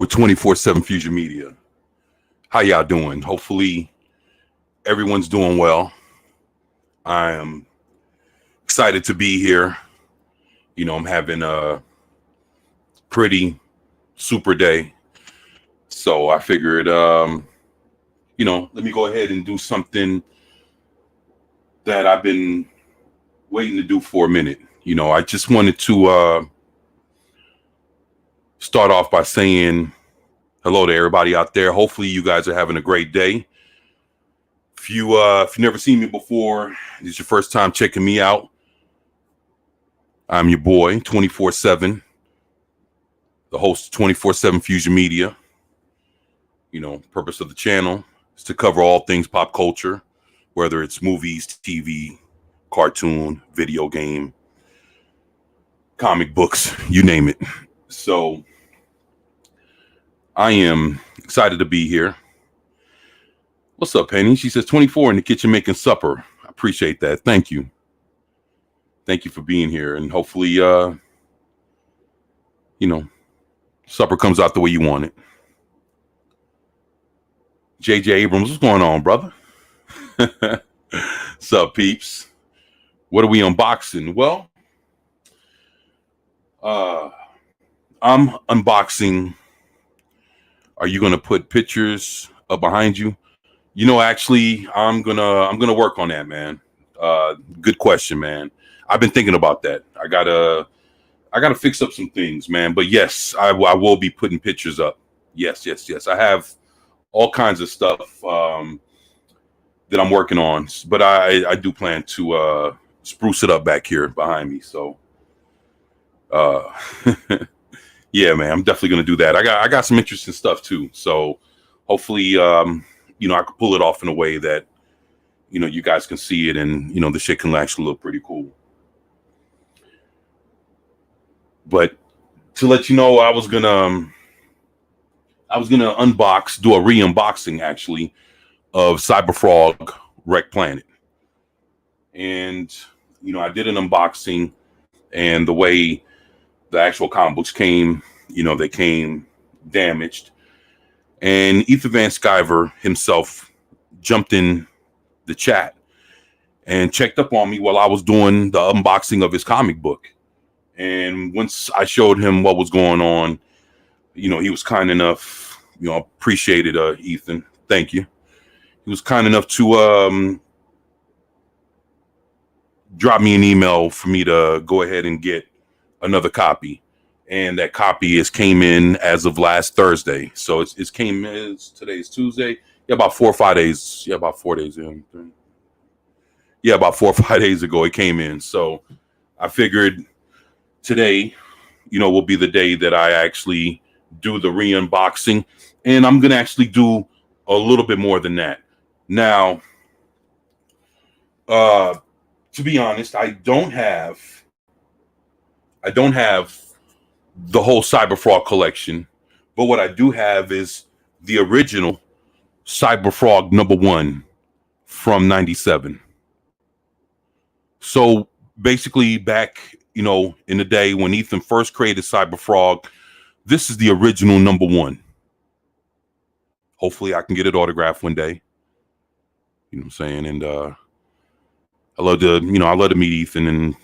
with 24/7 Fusion Media. How y'all doing? Hopefully everyone's doing well. I am excited to be here. I'm having a pretty super day. So I figured, let me go ahead and do something that I've been waiting to do for a minute. I just wanted to start off by saying hello to everybody out there. Hopefully you guys are having a great day. If you've never seen me before, this is your first time checking me out, I'm your boy, 24/7, the host of 24/7 Fusion Media. Purpose of the channel is to cover all things pop culture, whether it's movies, TV, cartoon, video game, comic books, you name it. So I am excited to be here. What's up, Penny? She says 24 in the kitchen making supper. I appreciate that. Thank you. Thank you for being here. And hopefully, supper comes out the way you want it. JJ Abrams, what's going on, brother? What's up, peeps? What are we unboxing? Well, I'm unboxing. Are you gonna put pictures up behind you? Actually, I'm gonna work on that, man. Good question, man. I've been thinking about that. I gotta fix up some things, man. But yes, I will be putting pictures up. Yes. I have all kinds of stuff that I'm working on, but I do plan to spruce it up back here behind me. So, yeah, man, I'm definitely gonna do that. I got some interesting stuff too. So hopefully, I can pull it off in a way that you guys can see it, and the shit can actually look pretty cool. But to let you know, I was gonna do a re-unboxing actually of Cyberfrog Rekt Planet, and I did an unboxing, and the way the actual comic books came, they came damaged, and Ethan Van Sciver himself jumped in the chat and checked up on me while I was doing the unboxing of his comic book. And once I showed him what was going on, he was kind enough, appreciated Ethan. Thank you. He was kind enough to drop me an email for me to go ahead and get another copy. And that copy came in as of last Thursday. So it's came in, today's Tuesday. Yeah, about 4 or 5 days. Yeah, about 4 days in. Yeah, about 4 or 5 days ago it came in. So I figured today, will be the day that I actually do the re-unboxing, and I'm gonna actually do a little bit more than that. Now, to be honest, I don't have the whole Cyberfrog collection, but what I do have is the original Cyberfrog #1 from '97. So basically, back in the day when Ethan first created Cyberfrog, this is the original #1. Hopefully I can get it autographed one day. You know what I'm saying? And I love to meet Ethan, and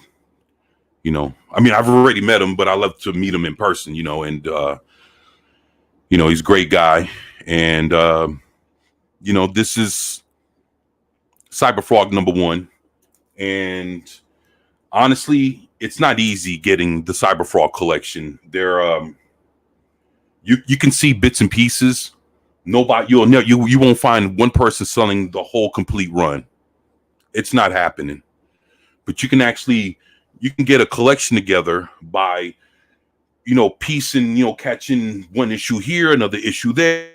I've already met him, but I love to meet him in person, and he's a great guy. And this is Cyberfrog #1. And honestly, it's not easy getting the Cyberfrog collection. There you can see bits and pieces. You won't find one person selling the whole complete run. It's not happening. But you can get a collection together by piecing, catching one issue here, another issue there.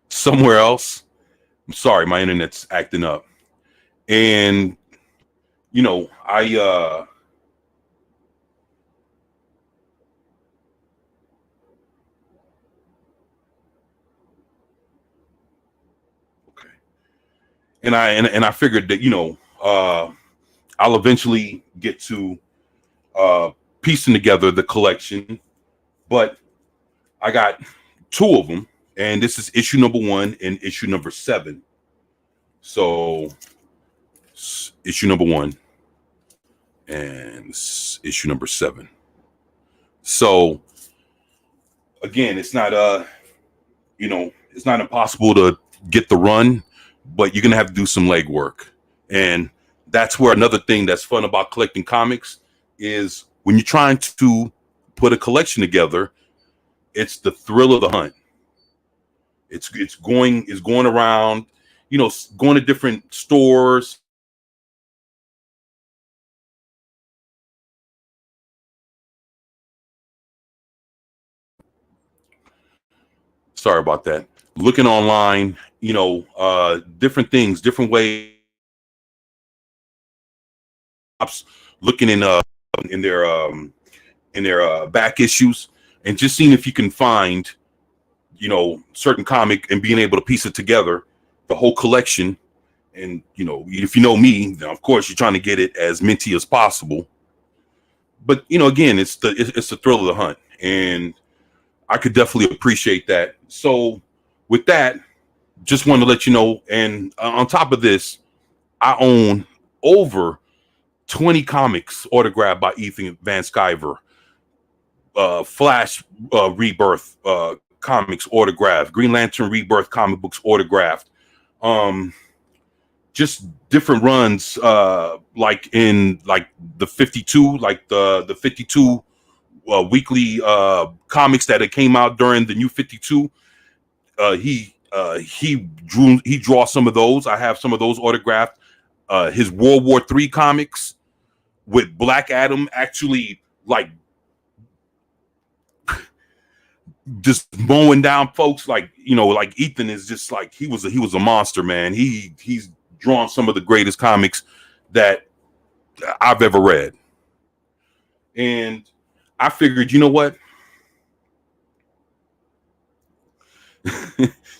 Somewhere else. I'm sorry, my internet's acting up. And I and I figured that, I'll eventually get to piecing together the collection, but I got two of them, and this is issue number 1 and issue number 7. So issue number 1 and issue number 7. So again, it's not it's not impossible to get the run, but you're gonna have to do some legwork. And that's where another thing that's fun about collecting comics is when you're trying to put a collection together, it's the thrill of the hunt. It's going around, going to different stores. Sorry about that. Looking online, different things, different ways. Looking in their back issues, and just seeing if you can find, certain comic and being able to piece it together, the whole collection. And if you know me, then of course you're trying to get it as minty as possible. But again, it's the thrill of the hunt, and I could definitely appreciate that. So with that, just wanted to let you know. And on top of this, I own over 20 comics autographed by Ethan Van Sciver. Flash Rebirth comics autographed, Green Lantern Rebirth comic books autographed. Just different runs, like in the 52, like the 52 weekly comics that it came out during the new 52. He draws some of those. I have some of those autographed. His World War III comics with Black Adam actually just mowing down folks, like Ethan is just like he was a monster, man. He's drawn some of the greatest comics that I've ever read. And I figured, you know what?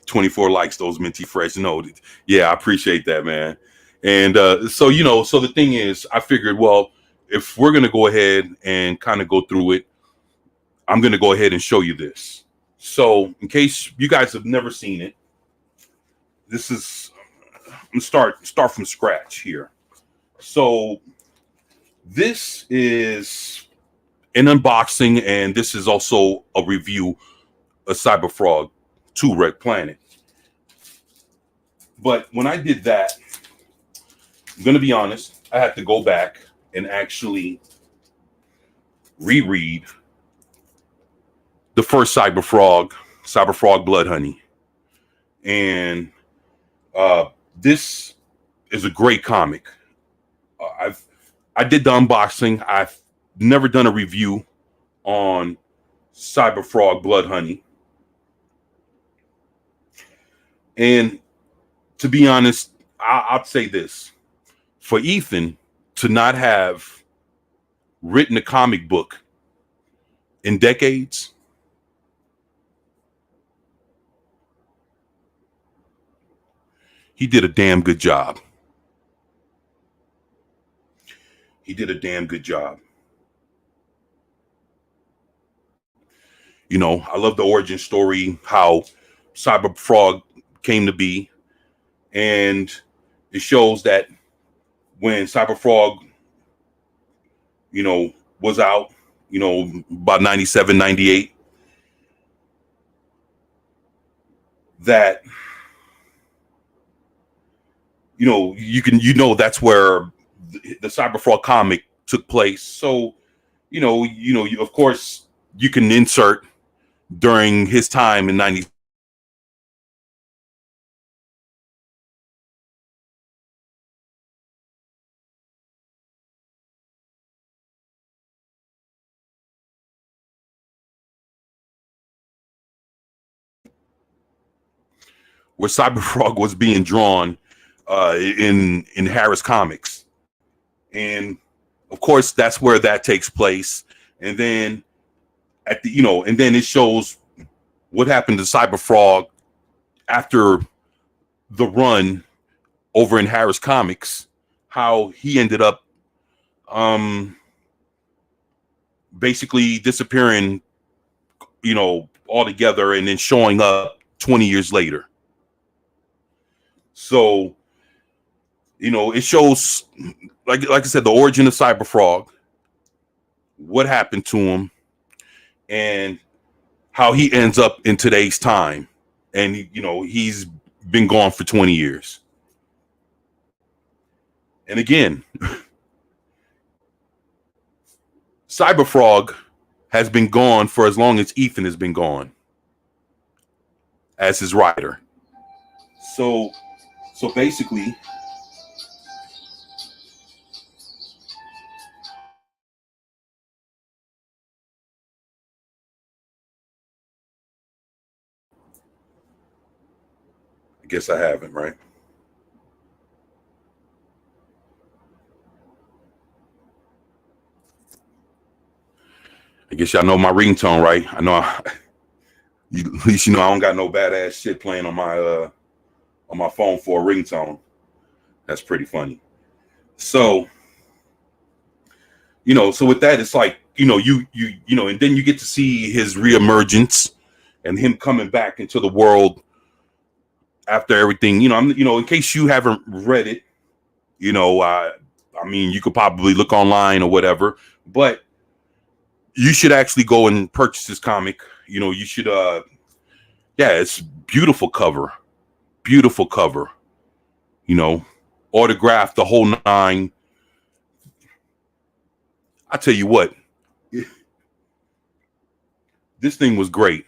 24 likes, those minty fresh. No, yeah, I appreciate that, man. And so the thing is, I figured, well, if we're gonna go ahead and kind of go through it, I'm gonna go ahead and show you this. So in case you guys have never seen it, this is, I'm gonna start from scratch here. So this is an unboxing, and this is also a review of Cyberfrog 2 Rekt Planet. But when I did that, I'm gonna be honest, I had to go back and actually reread the first Cyberfrog Blood Honey. And this is a great comic. I did the unboxing. I've never done a review on Cyberfrog Blood Honey. And to be honest, I'd say this. For Ethan to not have written a comic book in decades, he did a damn good job. He did a damn good job. I love the origin story, how Cyberfrog came to be. And it shows that when Cyberfrog, was out, about 97, 98, that, that's where the Cyberfrog comic took place. So, of course, you can insert during his time in 90. Where Cyberfrog was being drawn in Harris Comics. And of course, that's where that takes place. And then and then it shows what happened to Cyberfrog after the run over in Harris Comics, how he ended up basically disappearing, altogether, and then showing up 20 years later. So, it shows, like I said, the origin of Cyberfrog, what happened to him, and how he ends up in today's time. And, he's been gone for 20 years. And again, Cyberfrog has been gone for as long as Ethan has been gone as his writer. So basically, I guess I haven't, right? I guess y'all know my ringtone, right? I know. At least I don't got no badass shit playing on my phone for a ringtone. That's pretty funny. So, so with that, it's like, and then you get to see his reemergence and him coming back into the world after everything. In case you haven't read it, I mean, you could probably look online or whatever, but you should actually go and purchase this comic. You should, it's beautiful cover, autographed, the whole nine. I tell you what, this thing was great.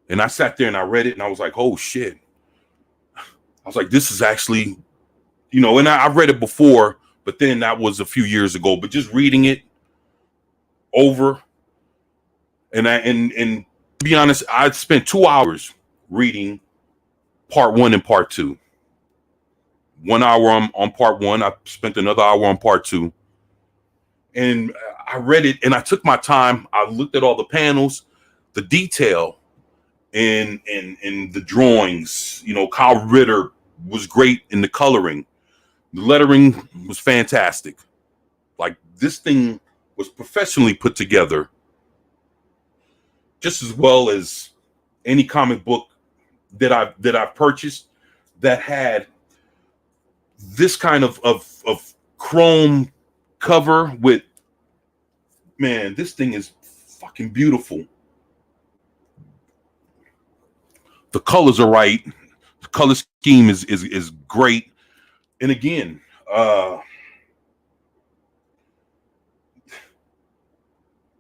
And I sat there and I read it and I was like, oh shit. I was like, this is actually, and I read it before, but then that was a few years ago, but just reading it over, and to be honest, I spent 2 hours reading part 1 and part 2. 1 hour on part 1. I spent another hour on part 2. And I read it and I took my time. I looked at all the panels, the detail in the drawings. Kyle Ritter was great in the coloring. The lettering was fantastic. Like, this thing was professionally put together, just as well as any comic book that I've purchased that had this kind of chrome cover with, man, this thing is fucking beautiful. The colors are right. The color scheme is great. And again,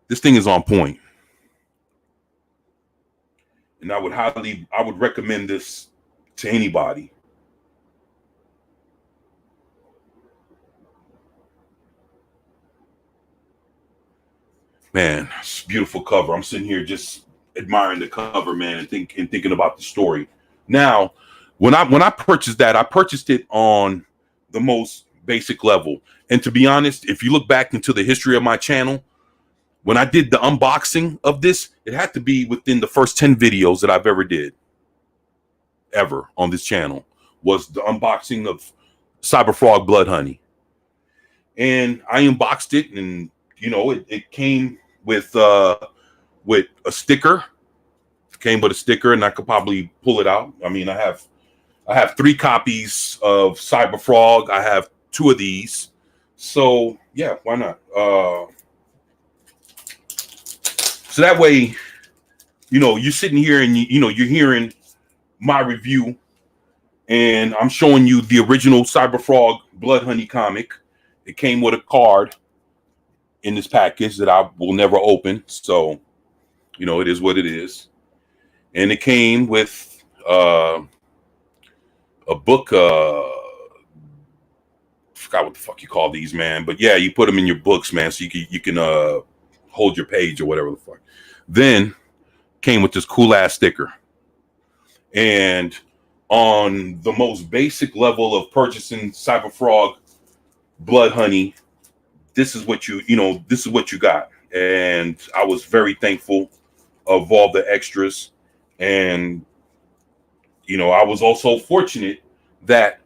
this thing is on point. And I would recommend this to anybody. Man, it's a beautiful cover. I'm sitting here just admiring the cover, man, and thinking about the story. Now, when I purchased that, I purchased it on the most basic level. And to be honest, if you look back into the history of my channel, when I did the unboxing of this, it had to be within the first 10 videos that I've ever did on this channel, was the unboxing of Cyberfrog Blood Honey. And I unboxed it, and it came with a sticker. It came with a sticker, and I could probably pull it out. I mean, I have 3 copies of Cyberfrog. I have 2 of these. So yeah, why not? So that way, you're sitting here and you're hearing my review, and I'm showing you the original Cyberfrog Blood Honey comic. It came with a card in this package that I will never open. So, it is what it is. And it came with a book. Forgot what the fuck you call these, man. But yeah, you put them in your books, man, so you can hold your page or whatever the fuck. Then came with this cool ass sticker. And on the most basic level of purchasing Cyberfrog Blood Honey, this is what you got. And I was very thankful of all the extras. And I was also fortunate that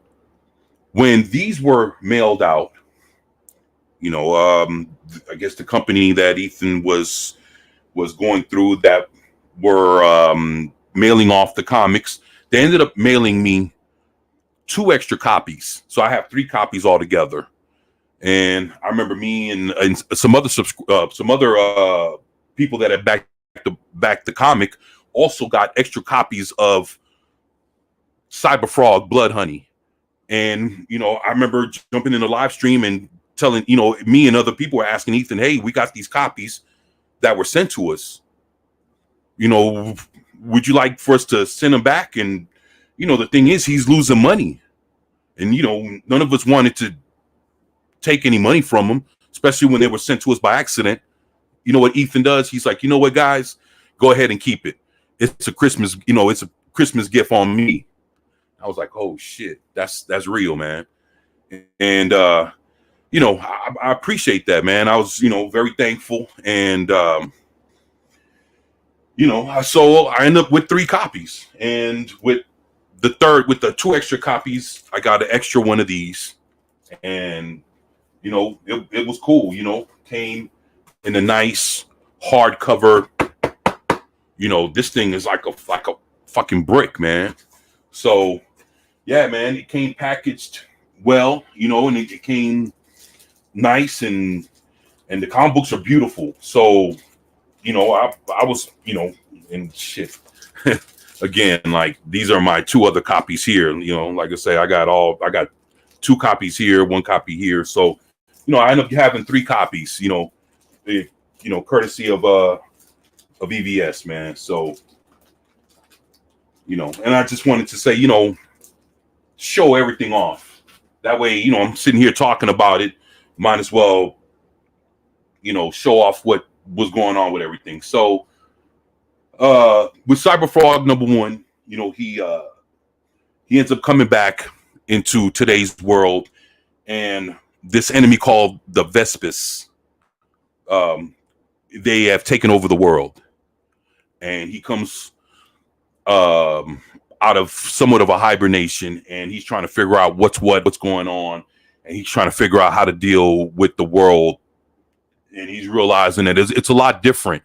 when these were mailed out, you know, I guess the company that Ethan was going through that were mailing off the comics, they ended up mailing me 2 extra copies. So I have 3 copies altogether. And I remember me and some other people that had backed the comic also got extra copies of Cyberfrog Blood Honey. And, you know, I remember jumping in the live stream and telling, you know, me and other people were asking Ethan, hey, we got these copies that were sent to us. You know, would you like for us to send them back? And, you know, the thing is, he's losing money. And, you know, none of us wanted to take any money from him, especially when they were sent to us by accident. You know what Ethan does? He's like, you know what, guys, go ahead and keep it. It's a Christmas, you know, it's a Christmas gift on me. I was like, oh shit, that's real, man. And you know, I appreciate that, man. I was, you know, very thankful. And you know, so I ended up with 3 copies. And with the 2 extra copies, I got an extra one of these. And you know, it was cool, you know, came in a nice hardcover. You know, this thing is like a fucking brick, man. So yeah, man, it came packaged well, you know, and it came nice, and the comic books are beautiful. So, you know, I was, you know, and shit. Again, like these are my 2 other copies here. You know, like I say, I got 2 copies here, 1 copy here. So, you know, I end up having 3 copies, you know, courtesy of EVS, man. So, you know, and I just wanted to say, you know, show everything off. That way, you know, I'm sitting here talking about it. Might as well, you know, show off what was going on with everything. So, with Cyberfrog #1, you know, he ends up coming back into today's world, and this enemy called the Vespis, they have taken over the world, and he comes out of somewhat of a hibernation, and he's trying to figure out what's going on, and he's trying to figure out how to deal with the world, and he's realizing that it's a lot different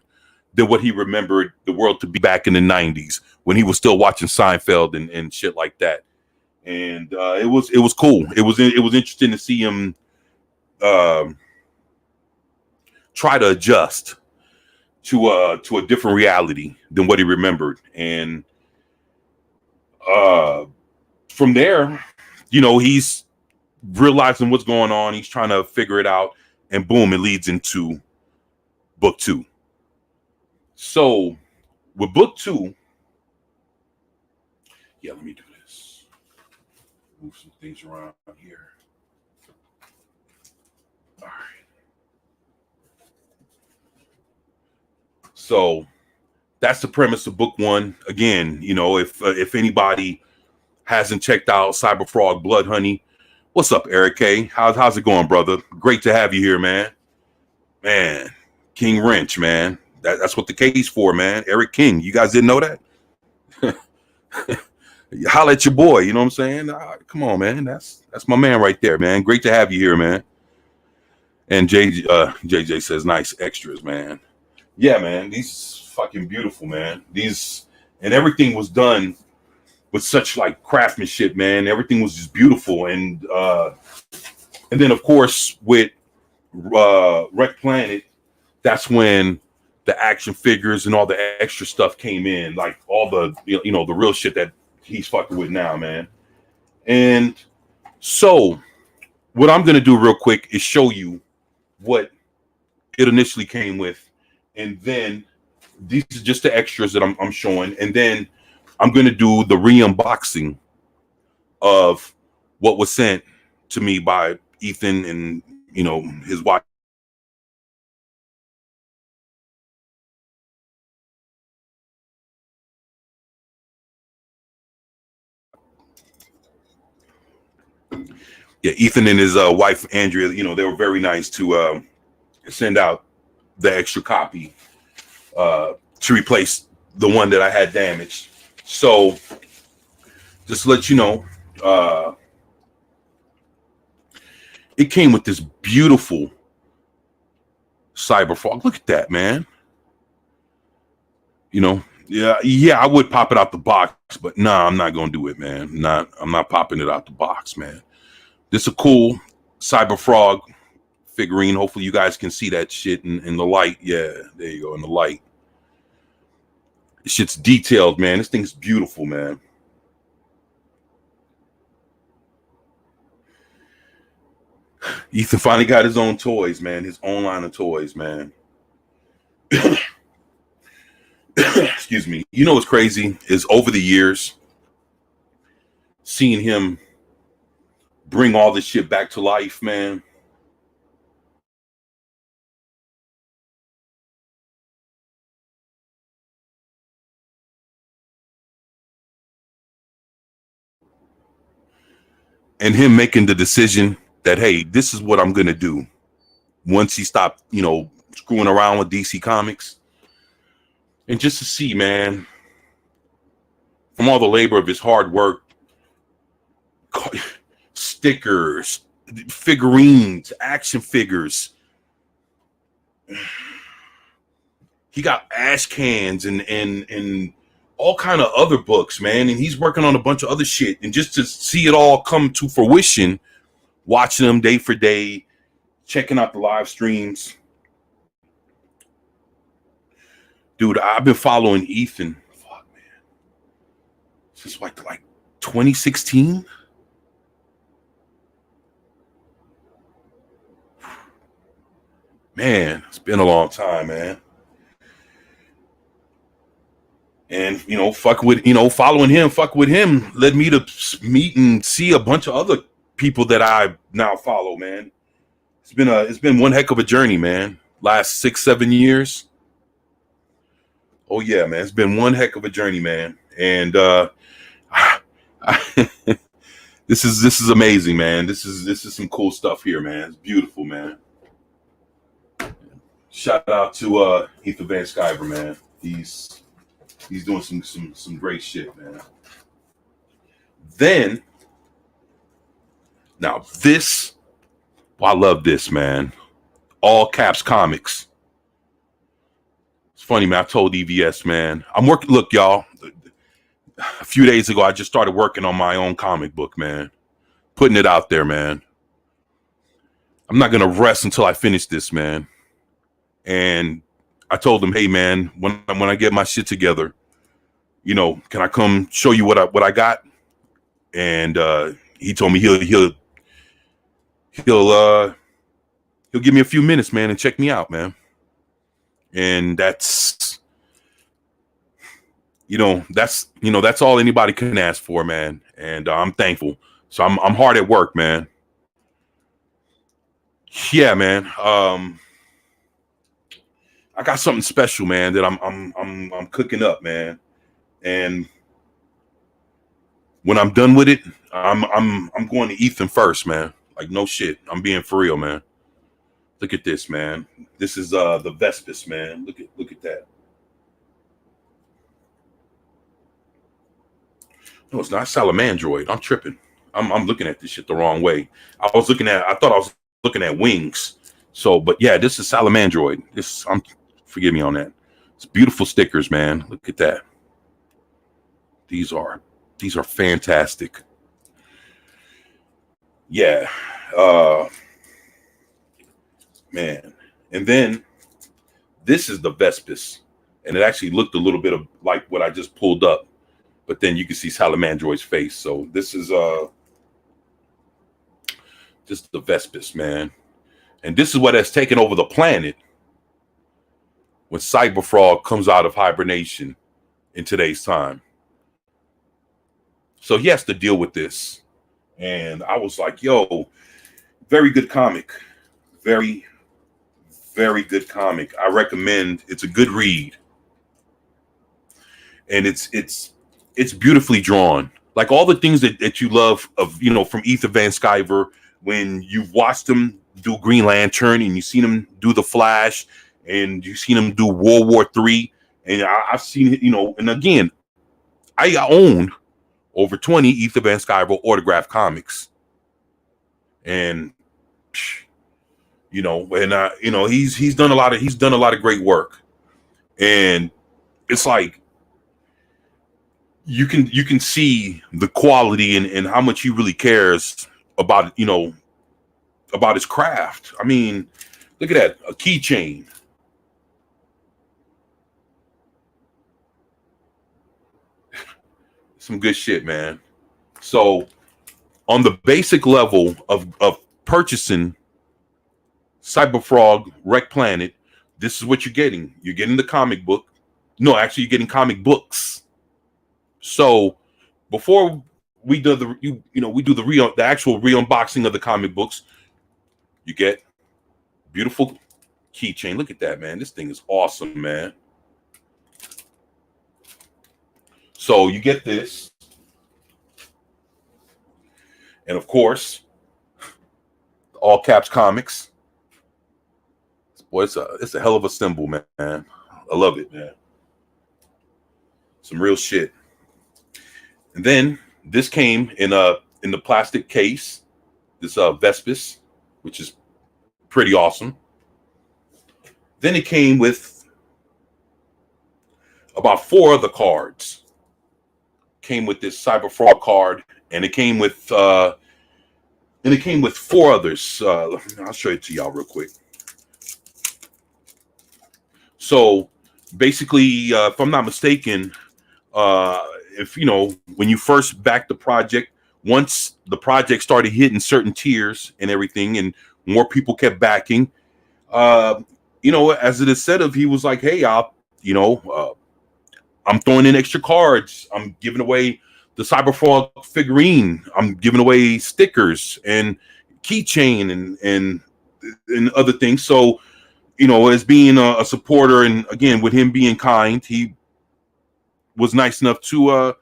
than what he remembered the world to be back in the 90s when he was still watching Seinfeld and shit like that. And it was cool. It was interesting to see him try to adjust to a different reality than what he remembered. And from there, you know, he's realizing what's going on. He's trying to figure it out, and boom, it leads into book 2. So with book 2, yeah, let me do this. Move some things around here. All right. So that's the premise of book 1. Again, you know, if anybody hasn't checked out Cyberfrog Blood Honey, what's up, Eric K? How's it going, brother? Great to have you here, man. Man, King Wrench, man. That's what the K's for, man. Eric King. You guys didn't know that? Holla at your boy. You know what I'm saying? Come on, man. That's my man right there, man. Great to have you here, man. And JJ says, nice extras, man. Yeah, man. These fucking beautiful, man. These, and everything was done with such like craftsmanship, man. Everything was just beautiful. And then of course with Rekt Planet, that's when the action figures and all the extra stuff came in, like all the, you know, the real shit that he's fucking with now, man. And so what I'm going to do real quick is show you what it initially came with. And then these are just the extras that I'm showing. And then I'm going to do the re-unboxing of what was sent to me by Ethan and, you know, his wife. Yeah, Ethan and his wife Andrea, you know, they were very nice to send out the extra copy to replace the one that I had damaged. So just to let you know, it came with this beautiful Cyberfrog. Look at that, man. You know, yeah, I would pop it out the box, but nah, I'm not gonna do it, man. I'm not popping it out the box, man. This is a cool Cyberfrog figurine. Hopefully you guys can see that shit in the light. Yeah, there you go, in the light. This shit's detailed, man. This thing's beautiful, man. Ethan finally got his own toys, man. His own line of toys, man. Excuse me. You know what's crazy is over the years, seeing him bring all this shit back to life, man. And him making the decision that, hey, this is what I'm going to do. Once he stopped, screwing around with DC Comics. And just to see, man, from all the labor of his hard work, stickers, figurines, action figures. He got ash cans and all kind of other books, man. And he's working on a bunch of other shit. And just to see it all come to fruition, watching them day for day, checking out the live streams. Dude, I've been following Ethan, fuck, man, since like 2016. Man, it's been a long time, man. And, following him, fuck with him, led me to meet and see a bunch of other people that I now follow, man. It's been one heck of a journey, man. Last 6-7 years. Oh yeah, man. It's been one heck of a journey, man. And this is amazing, man. This is some cool stuff here, man. It's beautiful, man. Shout out to Ethan Van Sciver, man. He's doing some great shit, man. Then now this, I love this, man. All Caps Comics. It's funny, man. I told EVS, man, I'm working. Look, y'all. A few days ago, I just started working on my own comic book, man. Putting it out there, man. I'm not gonna rest until I finish this, man. And I told him, hey, man, when I get my shit together, can I come show you what I got? And he told me he'll give me a few minutes, man, and check me out, man. And that's all anybody can ask for, man. And I'm thankful. So I'm hard at work, man. Yeah, man. I got something special, man, that I'm cooking up, man. And when I'm done with it, I'm going to Ethan first, man. Like, no shit. I'm being for real, man. Look at this, man. This is the Vespis, man. Look at that. No, it's not Salamandroid. I'm tripping. I'm looking at this shit the wrong way. I thought I was looking at wings. So, but yeah, this is Salamandroid. Forgive me on that. It's beautiful stickers, man. Look at that. These are fantastic. Yeah. Man. And then this is the Vespis. And it actually looked a little bit of like what I just pulled up. But then you can see Salamandroid's face. So this is just the Vespis, man. And this is what has taken over the planet when Cyberfrog comes out of hibernation in today's time. So he has to deal with this. And I was like, yo, very good comic. Very, very good comic. I recommend. It's a good read. And it's beautifully drawn. Like all the things that you love of, from Ethan Van Sciver, when you've watched him do Green Lantern and you've seen him do The Flash and you've seen him do World War III. And I've seen it, and again, I own over 20 Ethan Van Sciver autographed comics. And You know, and you know, he's done a lot of great work, and it's like you can see the quality and how much he really cares about, you know, about his craft. I mean, look at that, a keychain. Some good shit, man. So on the basic level of purchasing Cyberfrog Rekt Planet, this is what you're getting. You're getting the comic book. No, actually, you're getting comic books. So before we do we do the actual re-unboxing of the comic books, you get beautiful keychain. Look at that, man. This thing is awesome, man. So you get this, and of course, all caps comics. Boy, it's a hell of a symbol, man. I love it, man. Some real shit. And then this came in the plastic case. This Vespis, which is pretty awesome. Then it came with about 4 other cards. Came with this Cyberfrog card, and it came with 4 others. I'll show it to y'all real quick. So basically, if I'm not mistaken, if you know, when you first backed the project, once the project started hitting certain tiers and everything, and more people kept backing, you know, as it is said of, he was like, hey, I'm throwing in extra cards. I'm giving away the Cyberfrog figurine. I'm giving away stickers and keychain and other things. So, you know, as being a supporter, and again, with him being kind, he was nice enough to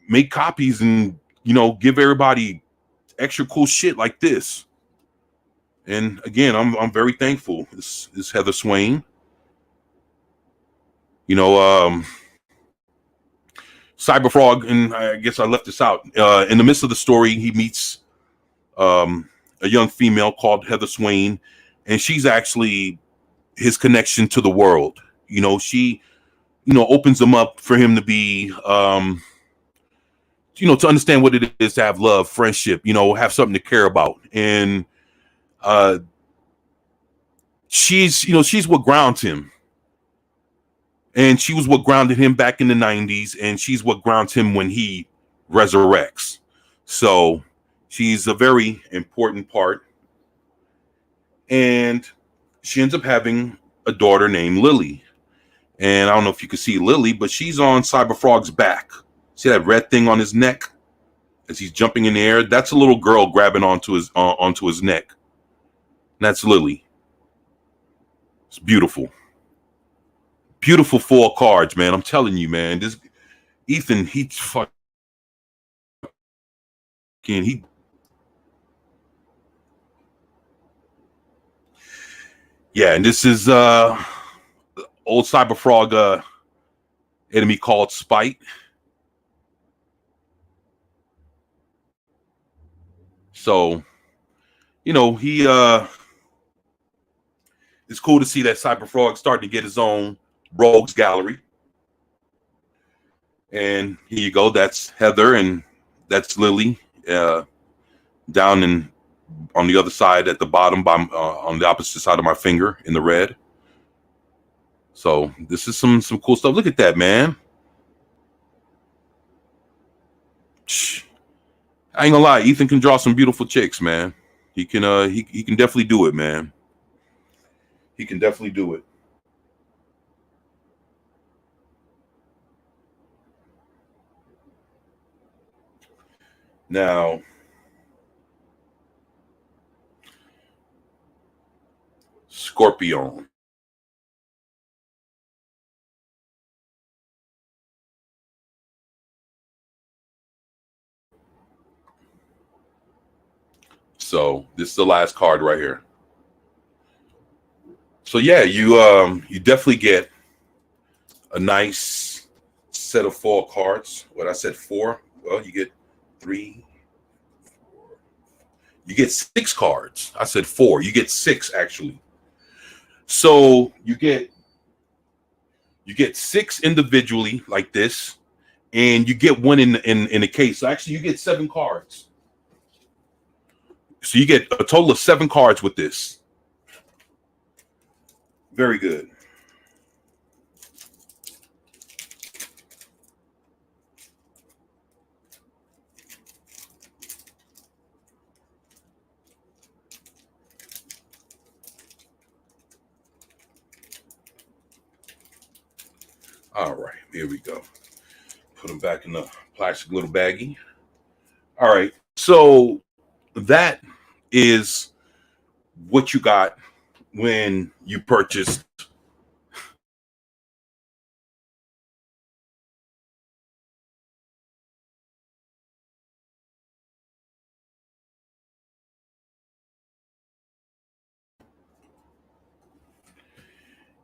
make copies and, you know, give everybody extra cool shit like this. And again, I'm very thankful. This is Heather Swain. You know, Cyberfrog, and I guess I left this out. In the midst of the story, he meets a young female called Heather Swain, and she's actually his connection to the world. You know, she, you know, opens him up for him to be, you know, to understand what it is to have love, friendship, you know, have something to care about. And she's, you know, she's what grounds him. And she was what grounded him back in the 90s, and she's what grounds him when he resurrects. So she's a very important part. And she ends up having a daughter named Lily. And I don't know if you can see Lily, but she's on Cyberfrog's back. See that red thing on his neck as he's jumping in the air? That's a little girl grabbing onto his neck. And that's Lily. It's beautiful. Beautiful 4 cards, man. I'm telling you, man. This Ethan, he fucking yeah, and this is old Cyberfrog enemy called Spite. So, you know, he it's cool to see that Cyberfrog starting to get his own rogues gallery. And here you go. That's Heather, and that's Lily down in on the other side at the bottom, on the opposite side of my finger in the red. So this is some cool stuff. Look at that, man. I ain't gonna lie, Ethan can draw some beautiful chicks, man. He can he can definitely do it, man. He can definitely do it. Now, Scorpion. So this is the last card right here. So yeah, you definitely get a nice set of 4 cards. What I said 4. Well, you get 3. You get 6 cards. I said 4. You get 6 actually. So you get 6 individually like this, and you get one in the case. So actually, you get 7 cards. So you get a total of 7 cards with this. Very good. All right, here we go. Put them back in the plastic little baggie. All right, so that is what you got when you purchased.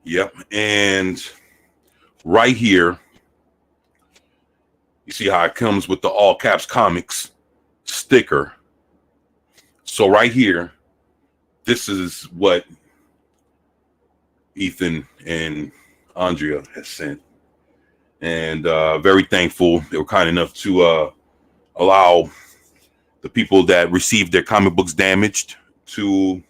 Yep, and right here, you see how it comes with the all caps comics sticker. So right here, this is what Ethan and Andrea has sent, and very thankful they were kind enough to allow the people that received their comic books damaged to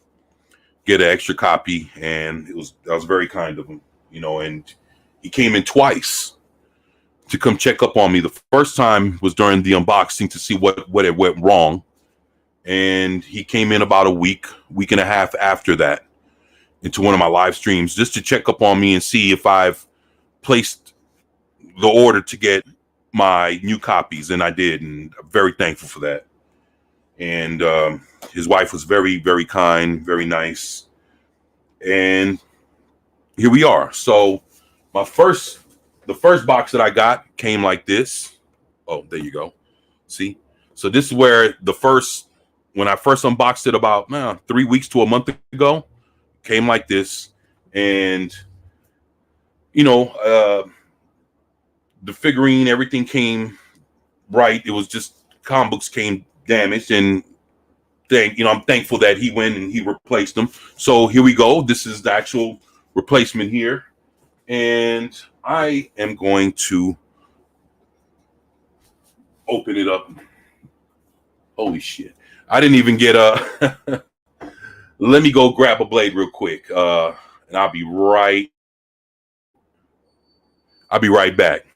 get an extra copy, and that was very kind of him, and he came in twice to come check up on me. The first time was during the unboxing to see what it went wrong, and he came in about a week and a half after that into one of my live streams just to check up on me and see if I've placed the order to get my new copies, and I did, and I'm very thankful for that. And his wife was very, very kind, very nice, and here we are. So the first box that I got came like this. Oh, there you go. See? So this is where when I first unboxed it about 3 weeks to a month ago, came like this. And, the figurine, everything came right. It was just comic books came damaged. And I'm thankful that he went and he replaced them. So here we go. This is the actual replacement here. And I am going to open it up. Holy shit. I didn't even get a let me go grab a blade real quick. And I'll be right back.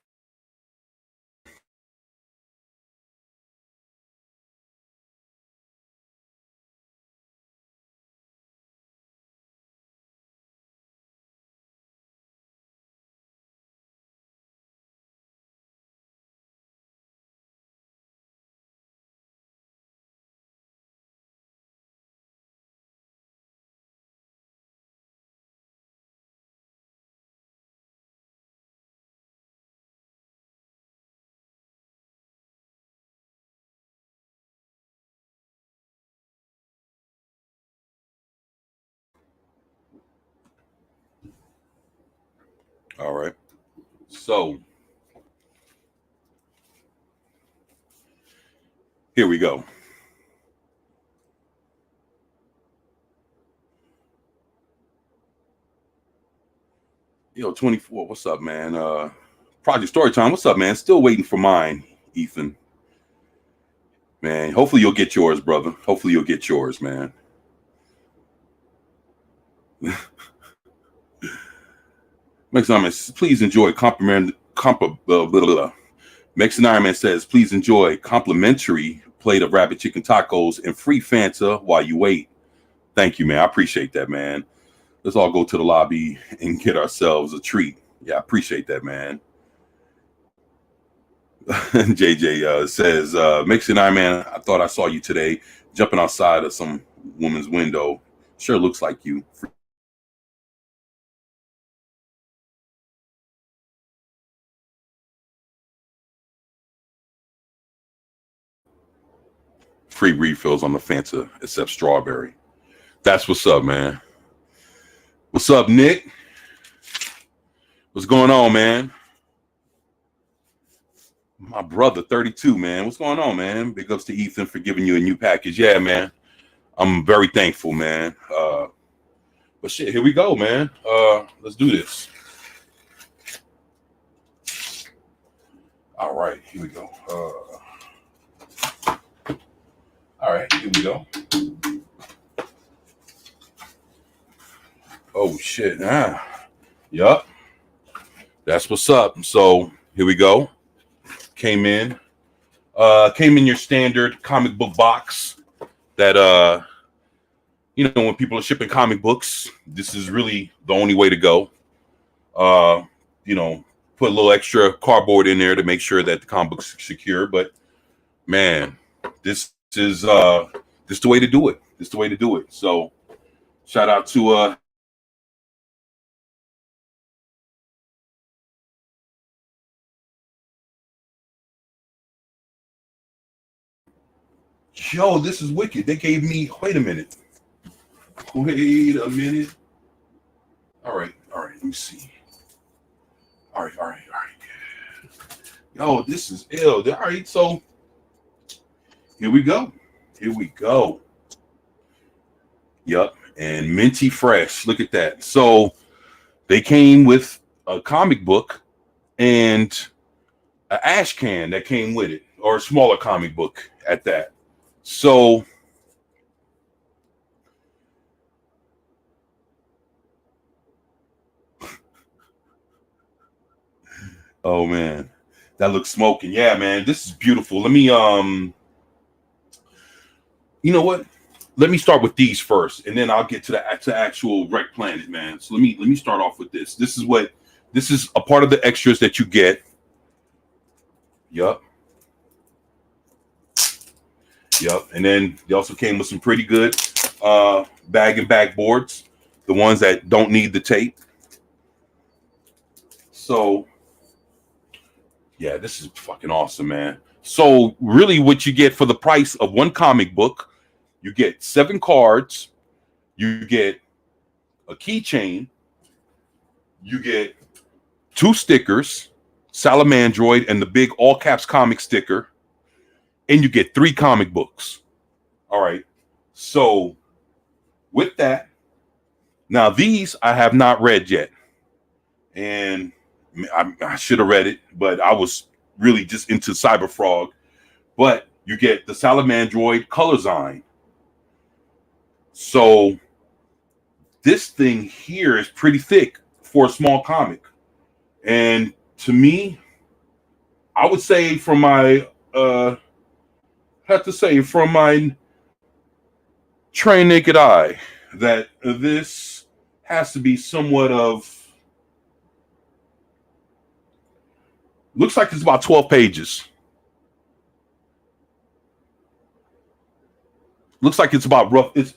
All right. So here we go. 24. What's up, man? Project Storytime. What's up, man? Still waiting for mine, Ethan. Man, hopefully you'll get yours, brother. Hopefully you'll get yours, man. Mexican Iron Man, please enjoy Mexican Iron Man says, please enjoy complimentary plate of rabbit chicken tacos and free Fanta while you wait. Thank you, man. I appreciate that, man. Let's all go to the lobby and get ourselves a treat. Yeah, I appreciate that, man. JJ says, Mexican Iron Man, I thought I saw you today jumping outside of some woman's window. Sure looks like you. Free refills on the Fanta except strawberry. That's what's up, man. What's up, Nick? What's going on, man? My brother, 32, man. What's going on, man? Big ups to Ethan for giving you a new package. Yeah, man. I'm very thankful, man. But shit, here we go, man. Let's do this. All right, here we go. All right, here we go. Oh shit. Yup. That's what's up. So here we go. Came in your standard comic book box that when people are shipping comic books, this is really the only way to go. Put a little extra cardboard in there to make sure that the comic book's secure. But man, this is the way to do it. This is the way to do it. So shout out to yo, this is wicked. They gave me wait a minute. All right, let me see. All right. Yo, this is ill. All right, so here we go. Yup, and minty fresh. Look at that. So they came with a comic book and an ash can that came with it, or a smaller comic book at that. So oh man, that looks smoking. Yeah, man, this is beautiful. Let me you know what? Let me start with these first, and then I'll get to the actual Rekt Planet, man. So let me start off with this. This is a part of the extras that you get. Yup. And then they also came with some pretty good bag and back boards, the ones that don't need the tape. So yeah, this is fucking awesome, man. So really what you get for the price of one comic book, you get 7 cards, you get a keychain, you get 2 stickers, Salamandroid and the big all caps comic sticker, and you get 3 comic books. All right. So with that, now these I have not read yet. And I should have read it, but I was really just into Cyberfrog. But you get the Salamandroid Colorsign. So this thing here is pretty thick for a small comic. And to me, I would say from my trained naked eye that this has to be somewhat of, looks like it's about 12 pages. Looks like it's about rough. It's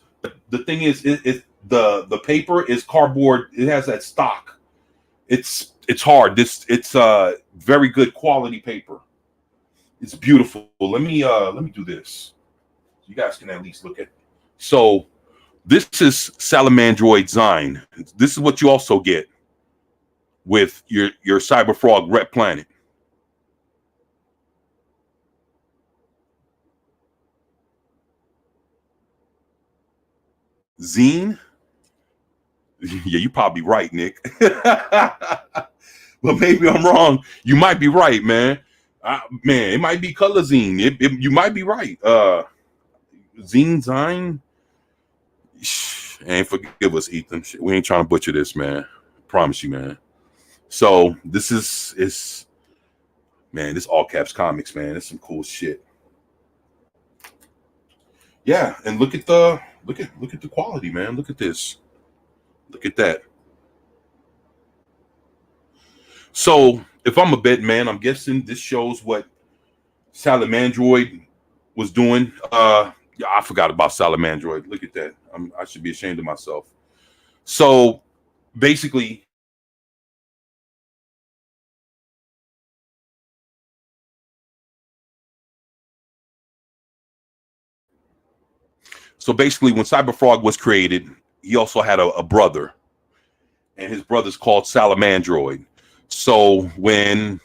the thing is the paper is cardboard. It has that stock. It's hard. It's very good quality paper. It's beautiful. Let me do this. You guys can at least look at it. So this is Salamandroid Zine. This is what you also get with your Cyberfrog Rekt Planet. Zine? Yeah, you probably right, Nick. But maybe I'm wrong. You might be right, man. Man, it might be color zine. You might be right. Zine. And forgive us, Ethan. We ain't trying to butcher this, man. Promise you, man. So this is man, this all caps comics, man. It's some cool shit. Yeah, and look at the quality, man. Look at this. Look at that. So if I'm a bet man, I'm guessing this shows what Salamandroid was doing. Yeah, I forgot about Salamandroid. Look at that. I should be ashamed of myself. So basically, when Cyberfrog was created, he also had a brother, and his brother's called Salamandroid. So when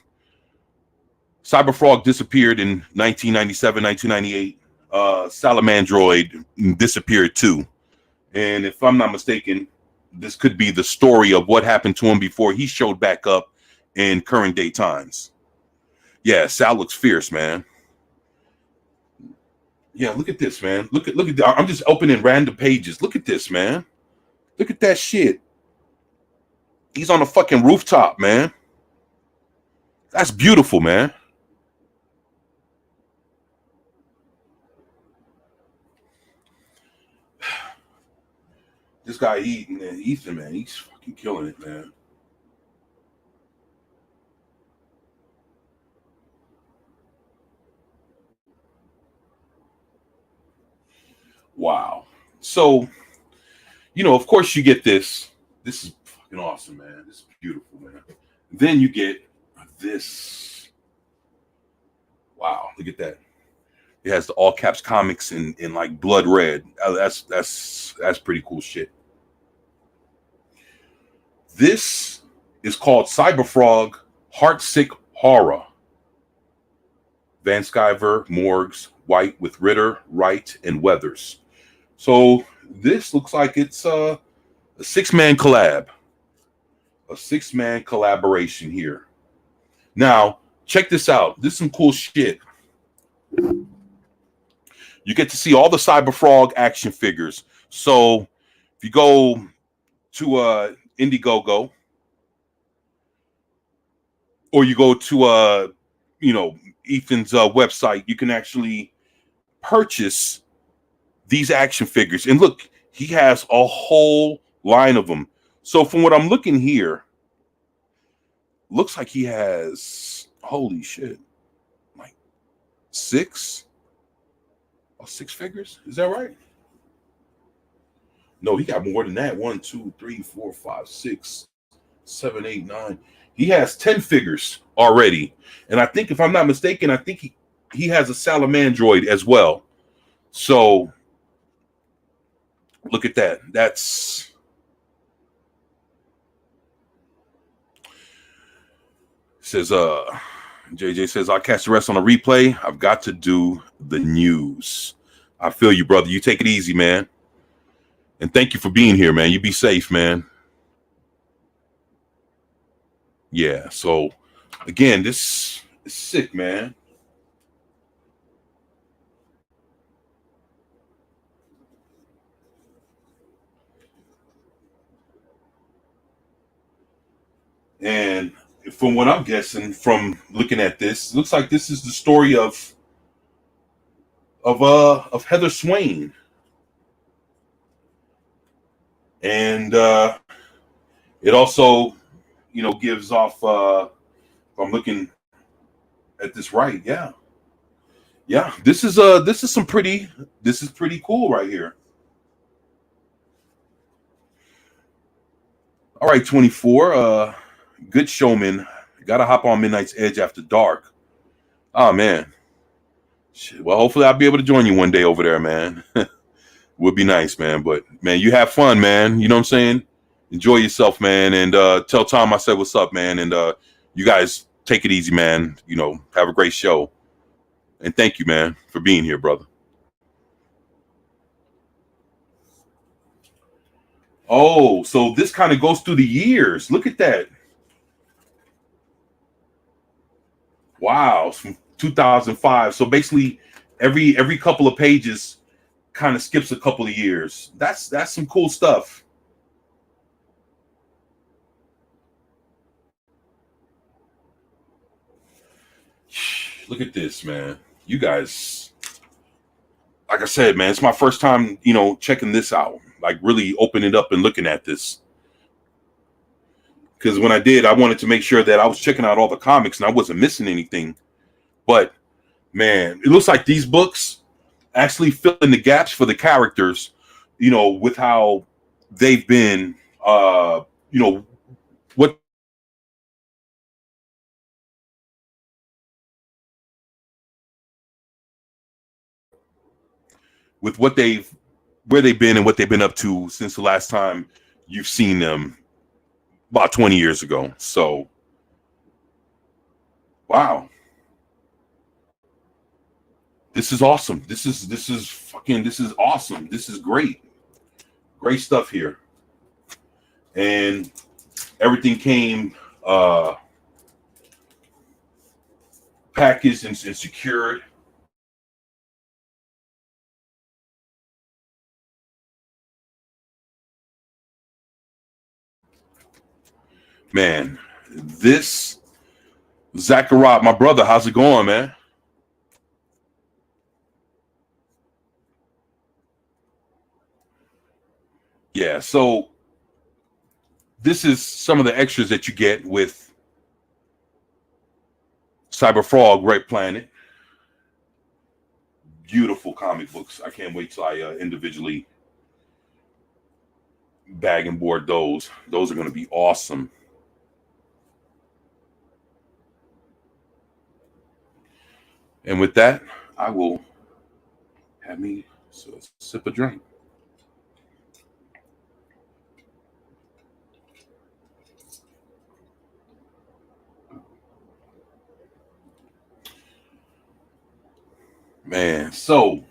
Cyberfrog disappeared in 1997, 1998, Salamandroid disappeared too. And if I'm not mistaken, this could be the story of what happened to him before he showed back up in current day times. Yeah, Sal looks fierce, man. Yeah, look at this, man. Look at that. I'm just opening random pages. Look at this, man. Look at that shit. He's on a fucking rooftop, man. That's beautiful, man. This guy Ethan, man, he's fucking killing it, man. Wow. So, of course you get this. This is fucking awesome, man. This is beautiful, man. Then you get this. Wow, look at that. It has the all caps comics in like blood red. That's pretty cool shit. This is called Cyberfrog Heartsick Horror. Van Sciver, Morgs, White with Ritter, Wright, and Weathers. So this looks like it's a 6-man collab. A 6-man collaboration here. Now, check this out. This is some cool shit. You get to see all the Cyberfrog action figures. So if you go to Indiegogo, or you go to Ethan's website, you can actually purchase these action figures. And look, he has a whole line of them. So from what I'm looking here, looks like he has, holy shit, like 6 figures. Is that right? No, he got more than that. 1, 2, 3, 4, 5, 6, 7, 8, 9. He has 10 figures already. And I think, if I'm not mistaken, I think he has a Salamandroid as well. So look at that. That's says JJ says, I'll catch the rest on a replay. I've got to do the news. I feel you, brother. You take it easy, man. And thank you for being here, man. You be safe, man. Yeah, so again, this is sick, man. And from what I'm guessing, from looking at this, it looks like this is the story of Heather Swain. And it also, gives off, if I'm looking at this right, yeah. This is pretty cool right here. All right, 24. Good showman. Gotta hop on Midnight's Edge after dark. Oh man. Shit. Well, hopefully I'll be able to join you one day over there, man. Would be nice, man. But man, you have fun, man. You know what I'm saying? Enjoy yourself, man. And tell Tom I said what's up, man. And you guys take it easy, man. Have a great show. And thank you, man, for being here, brother. Oh, so this kind of goes through the years. Look at that. Wow, it's from 2005. So basically, every couple of pages kind of skips a couple of years. That's some cool stuff. Look at this, man. You guys, like I said, man, it's my first time, checking this out. Like really opening it up and looking at this. Because when I did, I wanted to make sure that I was checking out all the comics and I wasn't missing anything. But man, it looks like these books actually fill in the gaps for the characters, with how they've been, what with where they've been and what they've been up to since the last time you've seen them about 20 years ago. So, wow. This is awesome. This is awesome. This is great. Great stuff here. And everything came packaged and secured. Man, this Zachariah, my brother, how's it going, man? Yeah, so this is some of the extras that you get with Cyberfrog, Rekt Planet. Beautiful comic books. I can't wait till I individually bag and board those. Those are going to be awesome. And with that, I will have me sip a drink. Man, so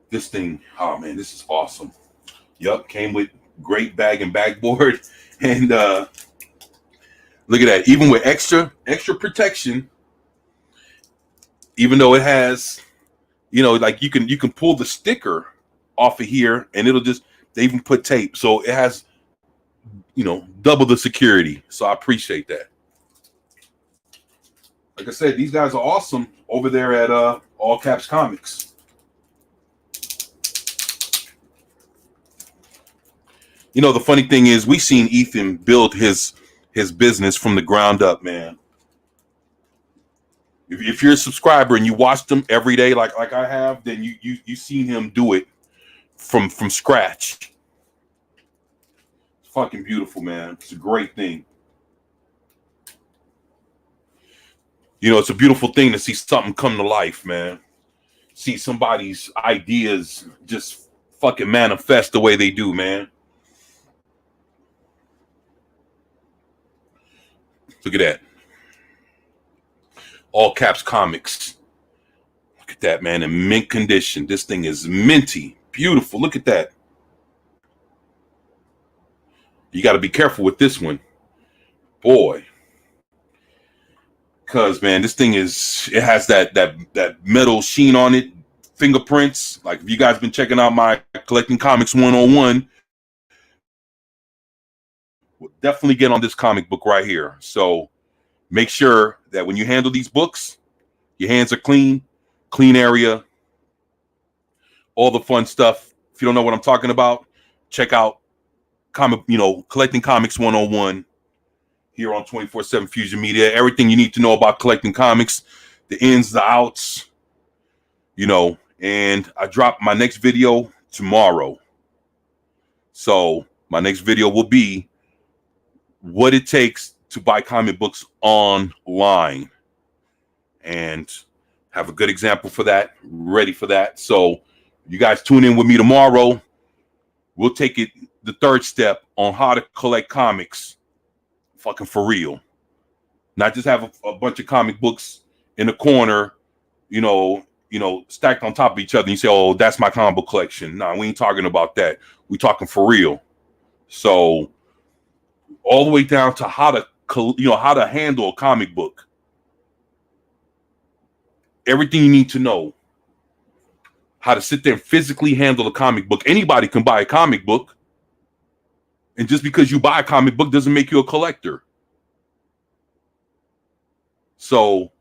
this thing, oh man, this is awesome. Yup, came with great bag and backboard. And look at that. Even with extra protection, even though it has, like you can pull the sticker off of here and it'll just, they even put tape. So it has, double the security. So I appreciate that. Like I said, these guys are awesome over there at All Caps Comics. The funny thing is we seen Ethan build his business from the ground up, man. If you're a subscriber and you watched him every day like I have, then you seen him do it from scratch. It's fucking beautiful, man. It's a great thing. It's a beautiful thing to see something come to life, man. See somebody's ideas just fucking manifest the way they do, man. Look at that. All Caps Comics. Look at that, man. In mint condition. This thing is minty. Beautiful. Look at that. You got to be careful with this one. Boy. Because, man, this thing it has that metal sheen on it. Fingerprints. Like, if you guys been checking out my Collecting Comics 101, we'll definitely get on this comic book right here. So make sure that when you handle these books, your hands are clean area, all the fun stuff. If you don't know what I'm talking about, check out Collecting Comics 101 here on 24/7 Fusion Media. Everything you need to know about collecting comics, the ins, the outs, and I drop my next video tomorrow. So my next video will be what it takes to buy comic books online, and have a good example for that, ready for that. So you guys tune in with me tomorrow. We'll take it the third step on how to collect comics fucking for real. Not just have a bunch of comic books in the corner, stacked on top of each other. And you say, oh, that's my comic book collection. Nah, we ain't talking about that. We talking for real. So all the way down to how to handle a comic book. Everything you need to know. How to sit there and physically handle a comic book. Anybody can buy a comic book. And just because you buy a comic book doesn't make you a collector. So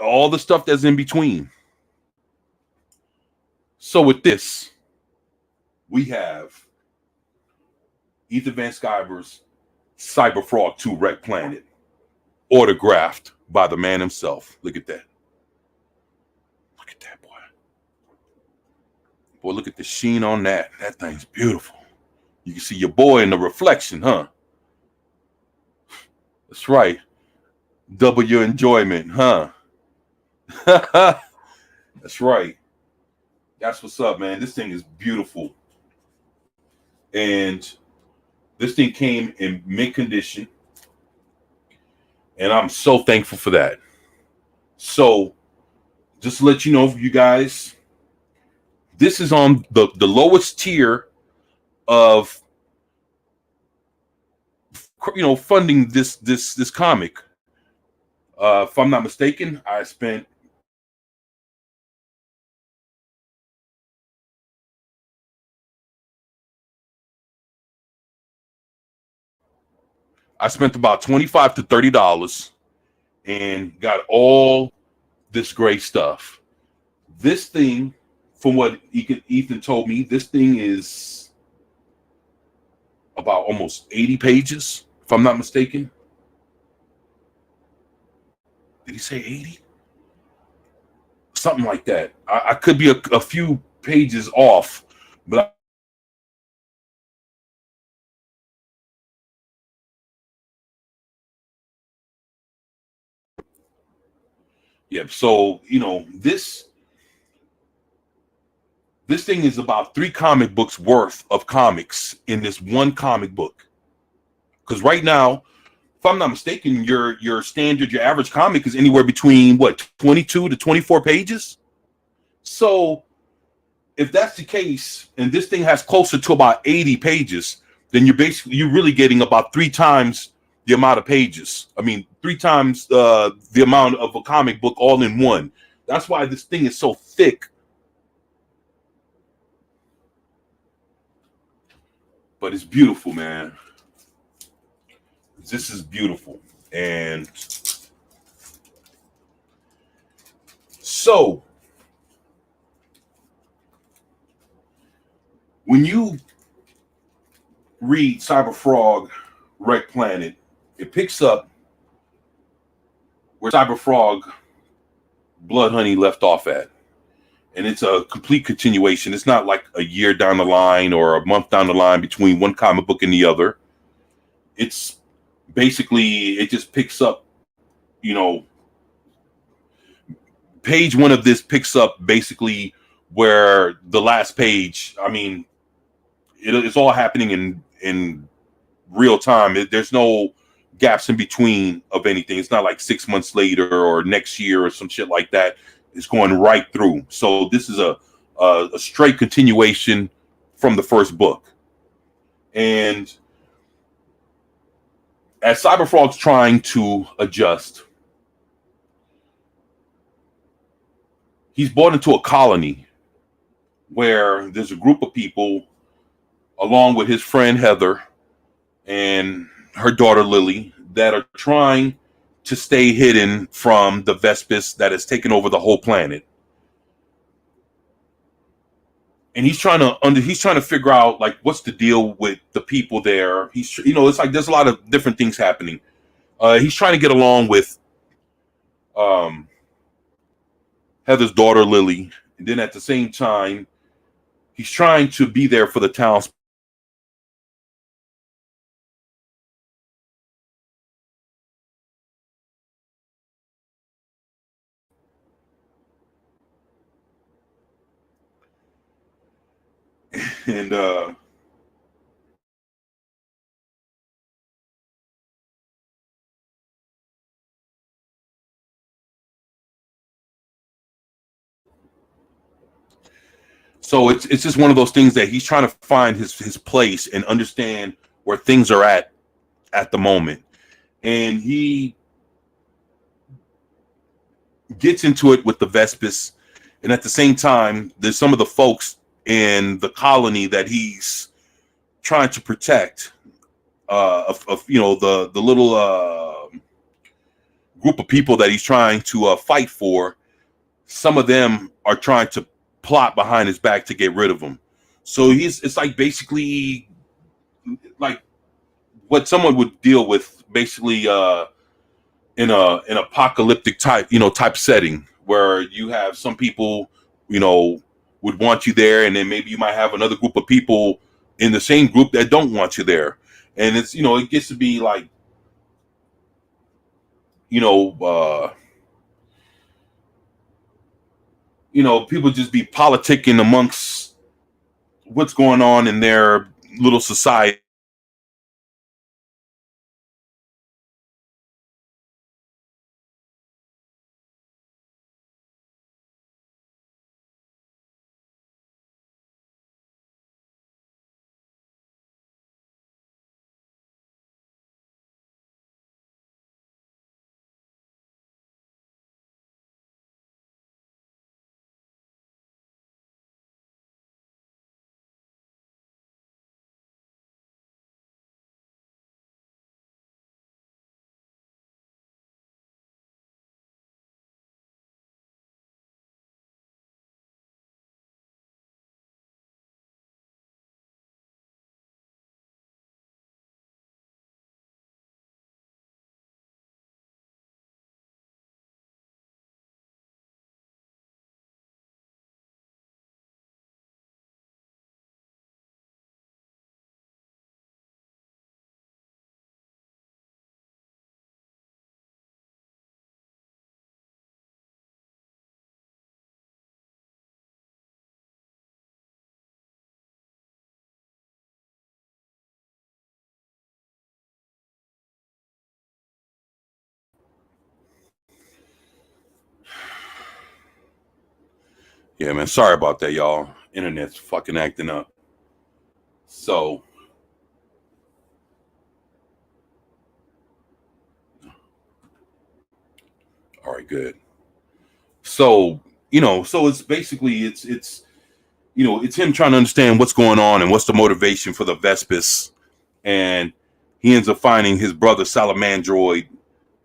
all the stuff that's in between. So with this, we have Ethan Van Sciver's Cyberfrog 2 Rekt Planet, autographed by the man himself. Look at that. Look at that, boy. Boy, look at the sheen on that. That thing's beautiful. You can see your boy in the reflection, huh? That's right. Double your enjoyment, huh? That's right. That's what's up, man. This thing is beautiful. And this thing came in mint condition. And I'm so thankful for that. So just to let you know, you guys, this is on the lowest tier of funding this comic. If I'm not mistaken, I spent about $25 to $30 and got all this great stuff. This thing, from what Ethan told me, this thing is about almost 80 pages, if I'm not mistaken. Did he say 80? Something like that. I could be a few pages off, but yeah. So this thing is about 3 comic books worth of comics in this one comic book. Because right now, if I'm not mistaken, your average comic is anywhere between what, 22 to 24 pages. So if that's the case, and this thing has closer to about 80 pages, then you're really getting about 3 times the amount of pages. I mean, 3 times the amount of a comic book all in one. That's why this thing is so thick. But it's beautiful, man. This is beautiful. And so when you read Cyberfrog Rekt Planet, it picks up where Cyberfrog Blood Honey left off at. And it's a complete continuation. It's not like a year down the line or a month down the line between one comic book and the other. It's basically, it just picks up, you know, page one of this picks up basically where the last page, I mean, it's all happening in real time. There's no gaps in between of anything. It's not like 6 months later or next year or some shit like that. It's going right through. So this is a straight continuation from the first book. And as Cyberfrog's trying to adjust, he's brought into a colony where there's a group of people, along with his friend Heather and her daughter Lily, that are trying to stay hidden from the Vespis that has taken over the whole planet. And he's trying to figure out, like, what's the deal with the people there. It's like there's a lot of different things happening. He's trying to get along with um, Heather's daughter Lily, and then at the same time, he's trying to be there for the town's. And so it's just one of those things that he's trying to find his place and understand where things are at the moment. And he gets into it with the Vespis, and at the same time, there's some of the folks in the colony that he's trying to protect. Of the little group of people that he's trying to fight for. Some of them are trying to plot behind his back to get rid of him. So it's like basically like what someone would deal with basically in an apocalyptic type setting where you have some people would want you there, and then maybe you might have another group of people in the same group that don't want you there, and it's it gets to be like you know uh people just be politicking amongst what's going on in their little society. Yeah, man. Sorry about that, y'all. Internet's fucking acting up. So, all right, good. So, so it's basically it's him trying to understand what's going on and what's the motivation for the Vespis, and he ends up finding his brother Salamandroid,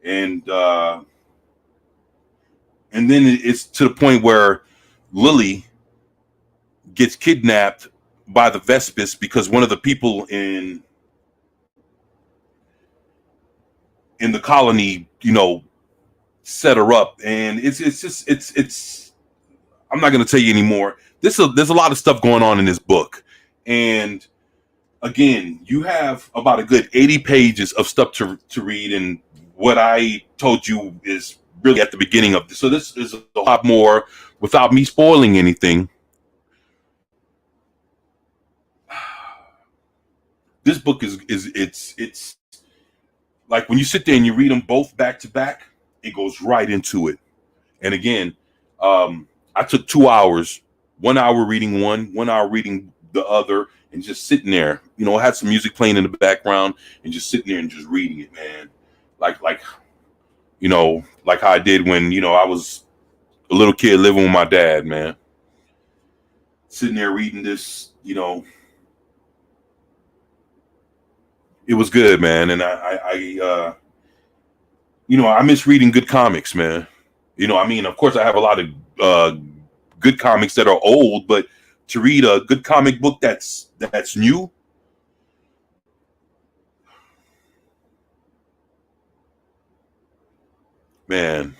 and then it's to the point where Lily gets kidnapped by the Vespis because one of the people in the colony, set her up, and it's I'm not going to tell you anymore. There's a lot of stuff going on in this book, and again, you have about a good 80 pages of stuff to read, and what I told you is really at the beginning of this. So this is a lot more without me spoiling anything. This book is it's like when you sit there and you read them both back to back, it goes right into it. And again, I took 2 hours, 1 hour reading one hour reading the other, and just sitting there. I had some music playing in the background and just sitting there and just reading it, man. Like how I did when I was a little kid living with my dad, man. Sitting there reading this, it was good, man. And I miss reading good comics, man. Of course, I have a lot of good comics that are old, but to read a good comic book that's new, man.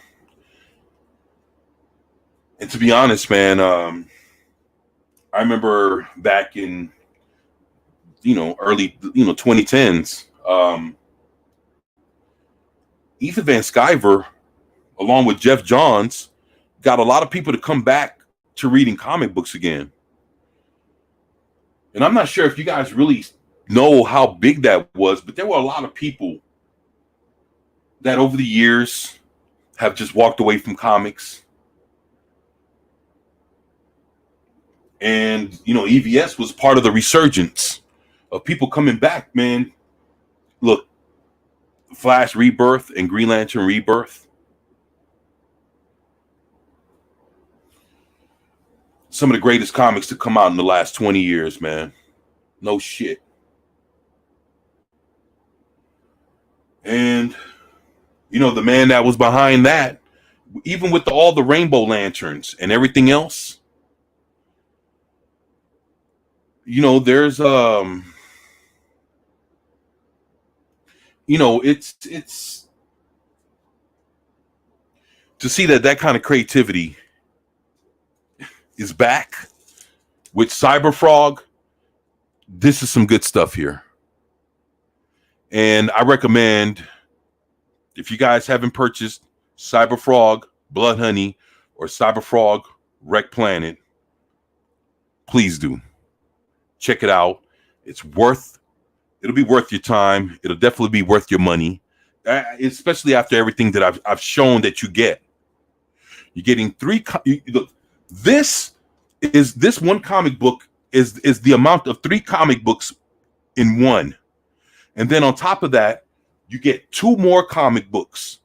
And to be honest, man, I remember back in early 2010s, Ethan Van Sciver, along with Jeff Johns, got a lot of people to come back to reading comic books again. And I'm not sure if you guys really know how big that was, but there were a lot of people that over the years have just walked away from comics. And, EVS was part of the resurgence of people coming back, man. Look, Flash Rebirth and Green Lantern Rebirth. Some of the greatest comics to come out in the last 20 years, man. No shit. And, the man that was behind that, even with all the Rainbow Lanterns and everything else, there's it's to see that kind of creativity is back with Cyberfrog. This is some good stuff here. And I recommend, if you guys haven't purchased Cyberfrog Blood Honey or Cyberfrog Rekt Planet, please do. Check it out. It'll be worth your time. It'll definitely be worth your money, especially after everything that I've shown that you get. You're getting this one comic book is the amount of 3 comic books in one. And then on top of that, you get 2 more comic books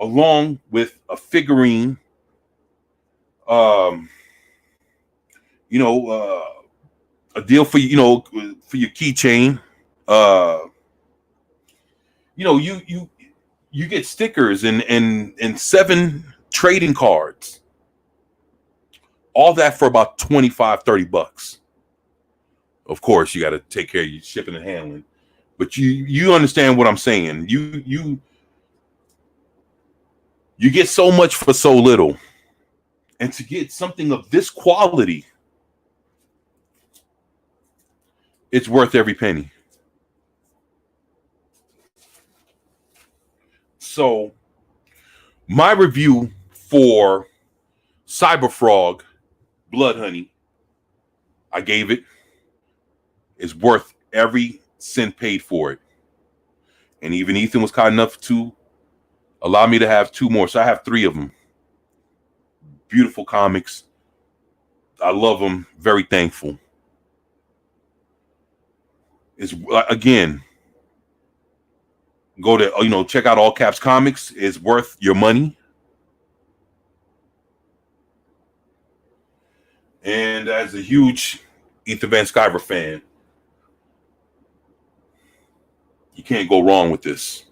along with a figurine, a deal for for your keychain. You get stickers and 7 trading cards. All that for about $25-$30. Of course, you got to take care of your shipping and handling, but you understand what I'm saying. You get so much for so little, and to get something of this quality, it's worth every penny. So, my review for Cyberfrog Blood Honey, I gave it, is worth every cent paid for it. And even Ethan was kind enough to allow me to have 2 more. So I have 3 of them. beautiful comics. I love them. Very thankful. It's again, go to check out All Caps Comics. It's worth your money. And as a huge Ether Van Sciver fan, you can't go wrong with this.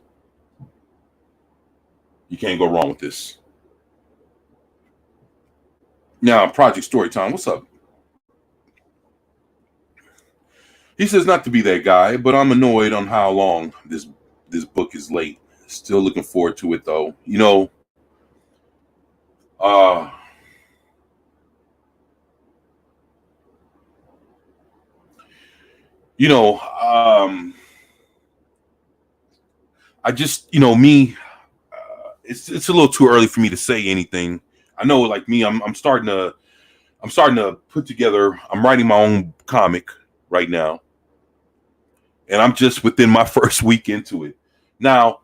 You can't go wrong with this. Now, Project Storytime, what's up? He says not to be that guy, but I'm annoyed on how long this book is late. Still looking forward to it though. Uh you know, I just me. It's a little too early for me to say anything. I know, like me, I'm starting to put together. I'm writing my own comic right now, and I'm just within my first week into it. Now,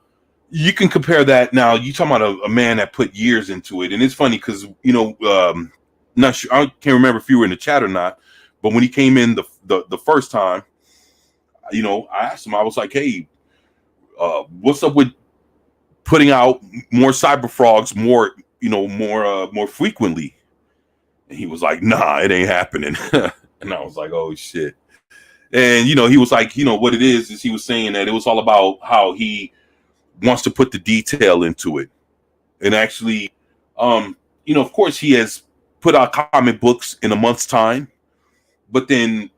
you can compare that. Now, you talking about a man that put years into it, and it's funny because not sure. I can't remember if you were in the chat or not, but when he came in the first time, I asked him. I was like, "Hey, what's up with putting out more Cyberfrogs more frequently?" And he was like, "Nah, it ain't happening." And I was like, "Oh shit." And he was like, what it is he was saying that it was all about how he wants to put the detail into it. And actually, of course he has put out comic books in a month's time, but then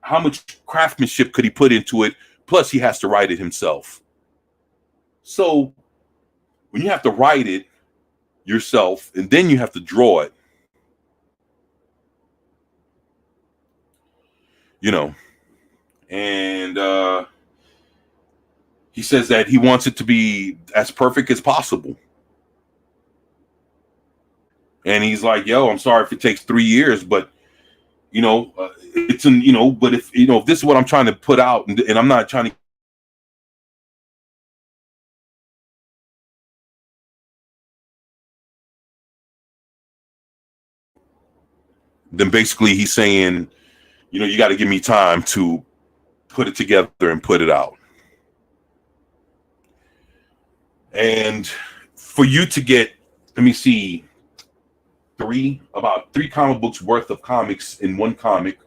how much craftsmanship could he put into it? Plus he has to write it himself. So when you have to write it yourself and then you have to draw it, you know, and he says that he wants it to be as perfect as possible. And he's like, "Yo, I'm sorry if it takes 3 years, but it's but if this is what I'm trying to put out, and I'm not trying to." Then basically he's saying, you got to give me time to put it together and put it out. And for you to get, let me see, about three comic books worth of comics in one comic,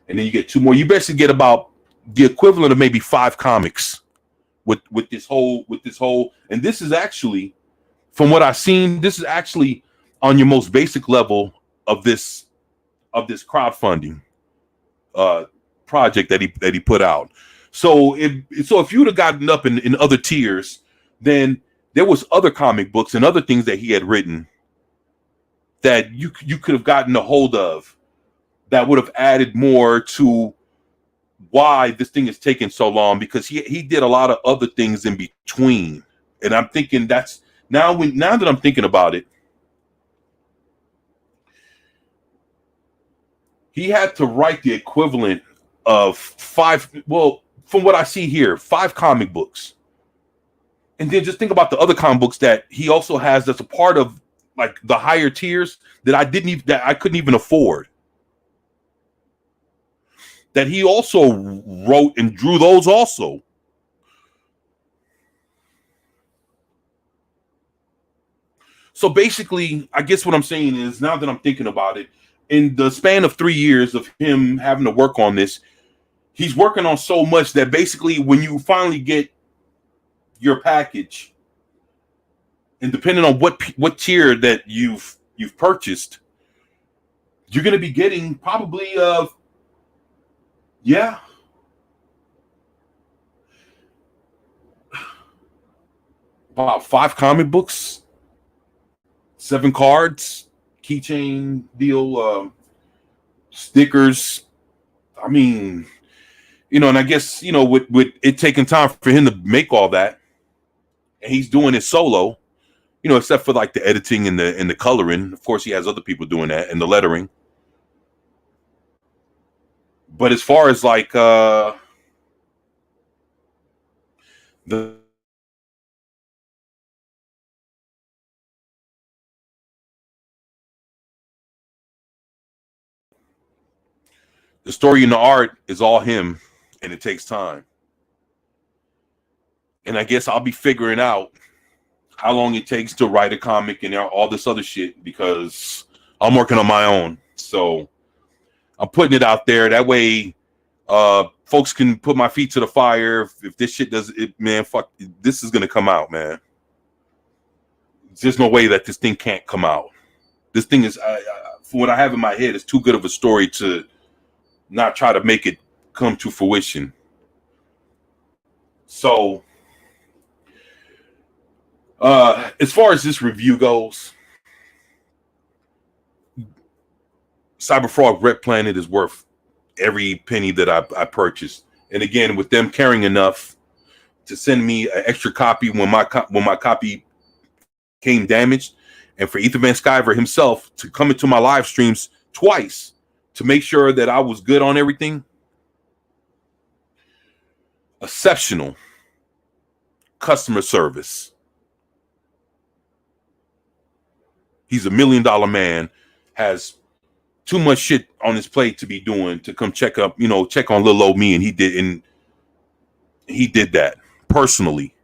and then you get two more. You basically get about the equivalent of maybe 5 comics with this whole. And this is actually, from what I've seen, this is actually on your most basic level of this crowdfunding uh, project that he put out. So if you would have gotten up in other tiers, then there was other comic books and other things that he had written that you could have gotten a hold of that would have added more to why this thing is taking so long, because he did a lot of other things in between. And I'm thinking that's now that I'm thinking about it, he had to write the equivalent of 5, well, from what I see here, 5 comic books. And then just think about the other comic books that he also has that's a part of, like, the higher tiers that I couldn't even afford. That he also wrote and drew those also. So basically, I guess what I'm saying is, now that I'm thinking about it, in the span of 3 years of him having to work on this, he's working on so much that basically when you finally get your package, and depending on what tier that you've purchased, you're going to be getting probably yeah, about 5 comic books, 7 cards, keychain deal, stickers. I mean, and I guess with it taking time for him to make all that, and he's doing it solo. Except for like the editing and the coloring. Of course, he has other people doing that and the lettering. But as far as like the The story and the art is all him, and it takes time. And I guess I'll be figuring out how long it takes to write a comic and all this other shit because I'm working on my own. So I'm putting it out there. That way, folks can put my feet to the fire. If this shit does it, man, fuck, this is gonna come out, man. There's no way that this thing can't come out. This thing is, from what I have in my head, it's too good of a story to not try to make it come to fruition. So, as far as this review goes, Cyberfrog Rekt Planet is worth every penny that I purchased. And again, with them caring enough to send me an extra copy when my copy came damaged, and for Ethan Van Sciver himself to come into my live streams twice to make sure that I was good on everything. Exceptional customer service. He's $1 million man, has too much shit on his plate to be doing to come check on little old me, and he did that personally.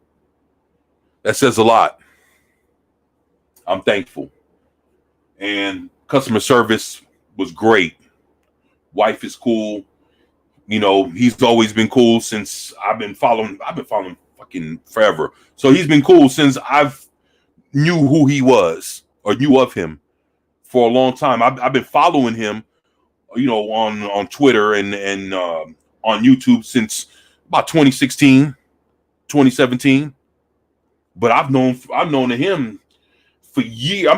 That says a lot. I'm thankful. And customer service was great. Wife is cool. He's always been cool since I've been following fucking forever. So he's been cool since I've knew who he was or knew of him for a long time. I've been following him, on Twitter and on YouTube since about 2016, 2017. But I've known him for years.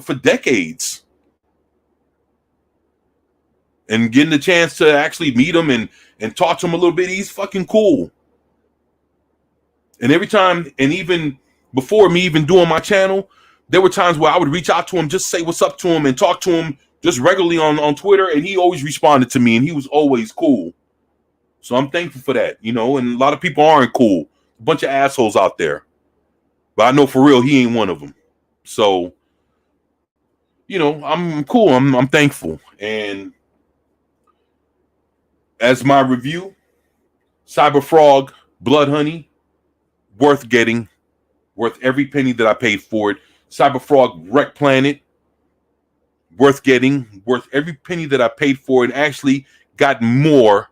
For decades. And getting the chance to actually meet him and talk to him a little bit, he's fucking cool. And every time, and even before me even doing my channel, there were times where I would reach out to him, just say what's up to him and talk to him just regularly on Twitter. And he always responded to me, and he was always cool. So I'm thankful for that, and a lot of people aren't cool. A bunch of assholes out there. But I know for real, he ain't one of them. So, I'm cool. I'm thankful. And as my review, Cyberfrog Blood Honey, worth getting, worth every penny that I paid for it. Cyberfrog Rekt Planet, worth getting, worth every penny that I paid for it. Actually got more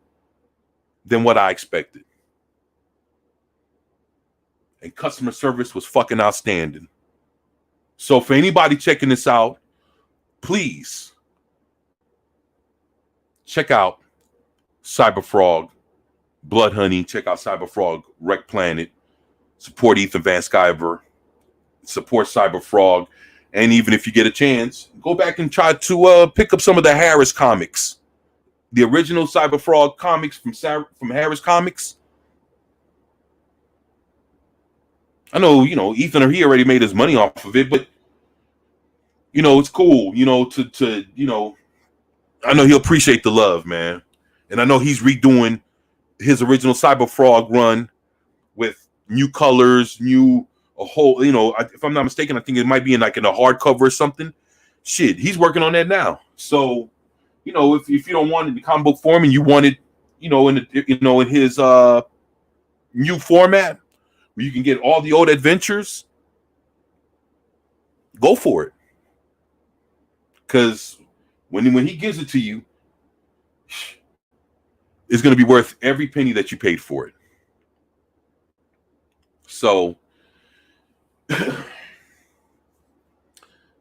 than what I expected. And customer service was fucking outstanding. So for anybody checking this out, please check out Cyberfrog Blood Honey. Check out Cyberfrog Rekt Planet. Support Ethan Van Sciver. Support Cyberfrog. And even if you get a chance, go back and try to pick up some of the Harris comics. The original Cyberfrog comics from Harris Comics. I know, Ethan or he already made his money off of it, but it's cool, I know he'll appreciate the love, man. And I know he's redoing his original Cyberfrog run with new colors, a whole, if I'm not mistaken, I think it might be in a hardcover or something. Shit, he's working on that now. So, if you don't want it in the comic book form and you want it, in his new format where you can get all the old adventures, go for it. Because when he gives it to you, it's going to be worth every penny that you paid for it. So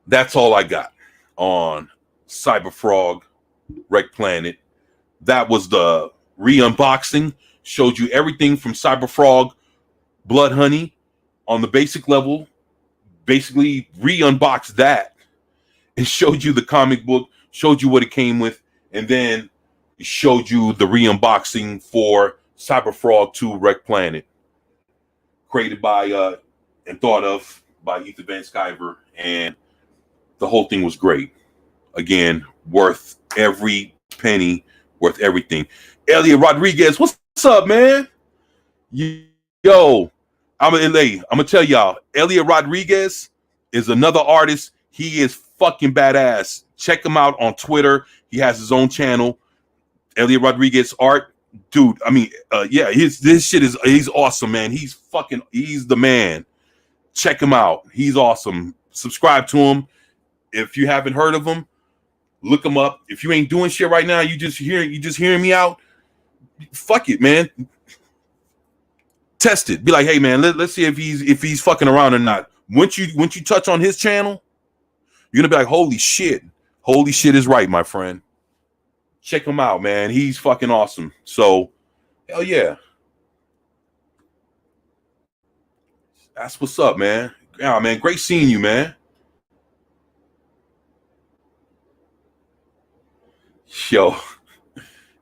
that's all I got on Cyberfrog Rekt Planet. That was the re-unboxing. Showed you everything from Cyberfrog Blood Honey on the basic level. Basically re-unboxed that and showed you the comic book, showed you what it came with, and then showed you the re-unboxing for Cyberfrog 2 Rekt Planet, created by and thought of by Ethan Van Sciver, and the whole thing was great. Again, worth every penny, worth everything. Elliot Rodriguez, what's up, man? Yo, I'm gonna tell y'all, Elliot Rodriguez is another artist. He is fucking badass. Check him out on Twitter. He has his own channel. Elliot Rodriguez art, dude. I mean, yeah, this shit he's awesome, man. He's the man. Check him out. He's awesome. Subscribe to him. If you haven't heard of him, look him up. If you ain't doing shit right now, you just hearing me out. Fuck it, man. Test it. Be like, hey, man, let's see if he's fucking around or not. Once you touch on his channel, you're gonna be like, holy shit is right, my friend. Check him out, man. He's fucking awesome. So, hell yeah. That's what's up, man. Yeah, man. Great seeing you, man. Yo.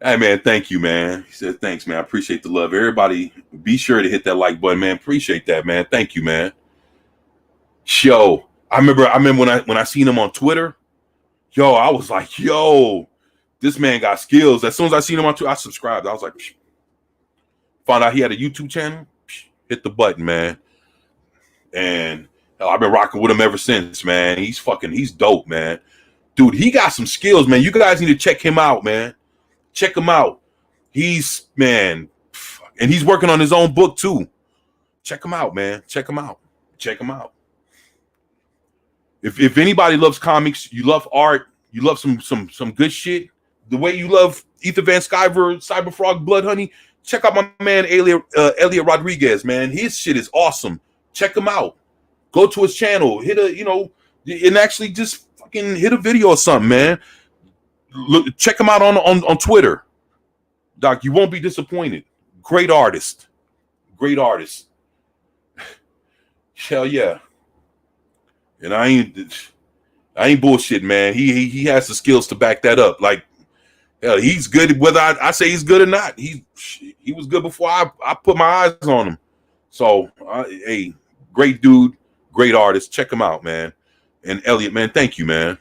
Hey, man. Thank you, man. He said, thanks, man. I appreciate the love. Everybody, be sure to hit that like button, man. Appreciate that, man. Thank you, man. Yo. I remember when I seen him on Twitter. Yo, I was like, yo, this man got skills. As soon as I seen him on Twitter, I subscribed. I was like, psh. Found out he had a YouTube channel. Psh, hit the button, man. And I've been rocking with him ever since, man. He's dope, man. Dude, he got some skills, man. You guys need to check him out, man. Check him out. He's, man, and he's working on his own book too. Check him out, man. Check him out. Check him out. If anybody loves comics, you love art, you love some good shit, the way you love Ether Van Sciver, Cyberfrog, Blood Honey, check out my man Elliot Rodriguez, man. His shit is awesome. Check him out. Go to his channel, and actually just fucking hit a video or something, man. Look, check him out on Twitter. Doc, you won't be disappointed. Great artist. Great artist. Hell yeah. And I ain't bullshit, man. He has the skills to back that up. Like, hell, he's good. Whether I say he's good or not, he was good before I put my eyes on him. So, hey, great dude, great artist. Check him out, man. And Elliot, man, thank you, man.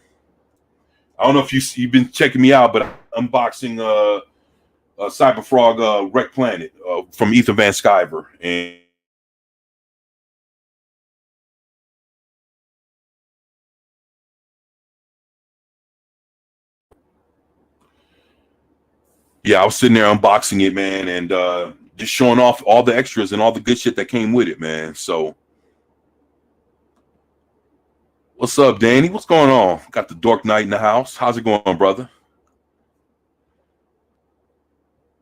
I don't know if you've been checking me out, but I'm unboxing Cyberfrog Rekt Planet from Ether Van Sciver. And yeah, I was sitting there unboxing it, man, and just showing off all the extras and all the good shit that came with it, man. So, what's up, Danny? What's going on? Got the Dork Knight in the house. How's it going, brother?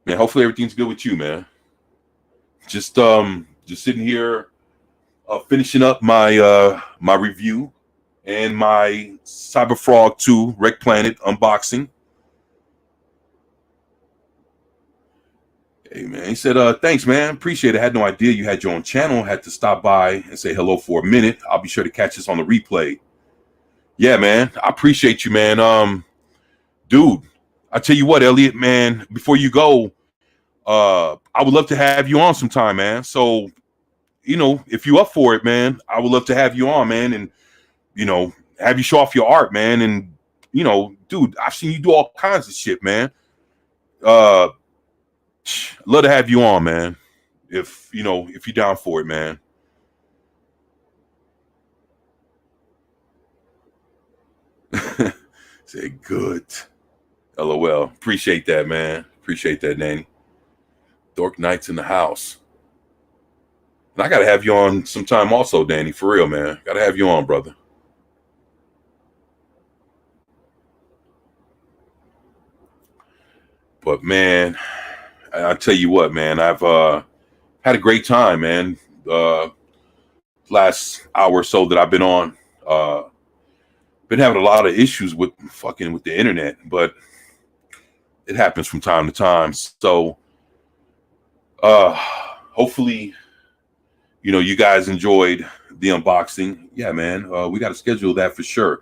Man, hopefully everything's good with you, man. Just sitting here, finishing up my my review and my Cyberfrog 2 Rekt Planet unboxing. Hey, man, he said, thanks, man. Appreciate it. I had no idea you had your own channel. Had to stop by and say hello for a minute. I'll be sure to catch this on the replay. Yeah, man. I appreciate you, man. Dude, I tell you what, Elliot, man, before you go, I would love to have you on sometime, man. So, if you up for it, man, I would love to have you on, man, and, have you show off your art, man. And, dude, I've seen you do all kinds of shit, man. Love to have you on, man. If you're down for it, man. Say good. LOL. Appreciate that, man. Appreciate that, Danny. Dork Knight's in the house. And I gotta have you on sometime also, Danny. For real, man. Gotta have you on, brother. But man, I tell you what, man, I've had a great time, man. Last hour or so that I've been on, been having a lot of issues with the internet, but it happens from time to time. So, hopefully, you guys enjoyed the unboxing. Yeah, man, we got to schedule that for sure.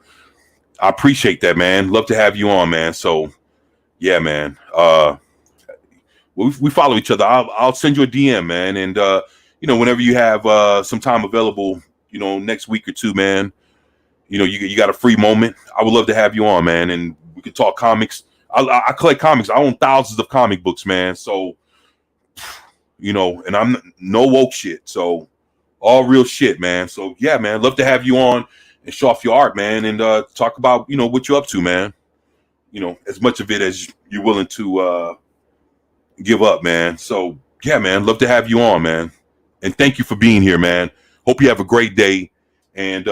I appreciate that, man. Love to have you on, man. So, yeah, man. We follow each other. I'll send you a DM, man, and whenever you have some time available, next week or two, man. You got a free moment. I would love to have you on, man, and we could talk comics. I collect comics. I own thousands of comic books, man. So, and I'm no woke shit. So, all real shit, man. So, yeah, man, love to have you on and show off your art, man, and talk about what you're up to, man. As much of it as you're willing to give up, man. So yeah, man, love to have you on, man. And thank you for being here, man. Hope you have a great day. And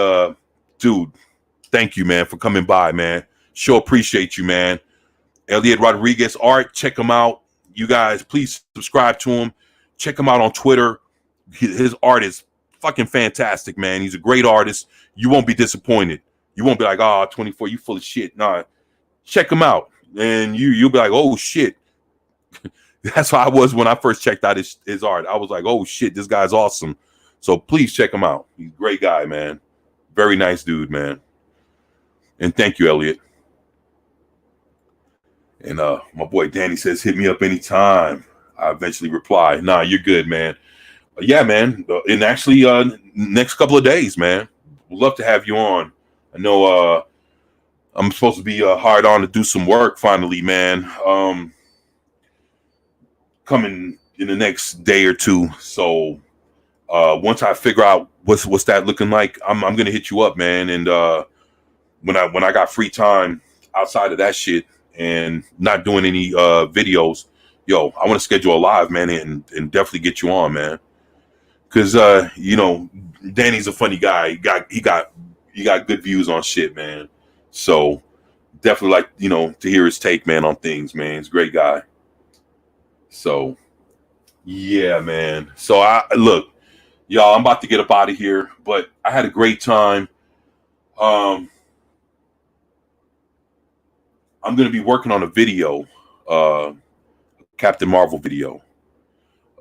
dude, thank you, man, for coming by, man. Sure appreciate you, man. Elliot Rodriguez art, check him out. You guys, please subscribe to him. Check him out on Twitter. His art is fucking fantastic, man. He's a great artist. You won't be disappointed. You won't be like, oh, 24, you full of shit. Nah, check him out. And you'll be like, oh, shit. That's how I was when I first checked out his art. I was like, oh, shit, this guy's awesome. So please check him out. He's a great guy, man. Very nice dude, man. And thank you, Elliot. And my boy Danny says, hit me up anytime. I eventually reply, nah, you're good, man. Yeah, man. And actually, next couple of days, man. We'd love to have you on. I know I'm supposed to be hired on to do some work finally, man. Coming in the next day or two. So once I figure out what's that looking like, I'm gonna hit you up, man. And when I got free time outside of that shit and not doing any videos, yo, I want to schedule a live, man, and definitely get you on, man. Because you know, Danny's a funny guy. He got good views on shit, man. So definitely like, you know, to hear his take, man, on things, man. He's a great guy. So yeah, man. So look, y'all, I'm about to get up out of here, but I had a great time. I'm gonna be working on a video, Captain Marvel video.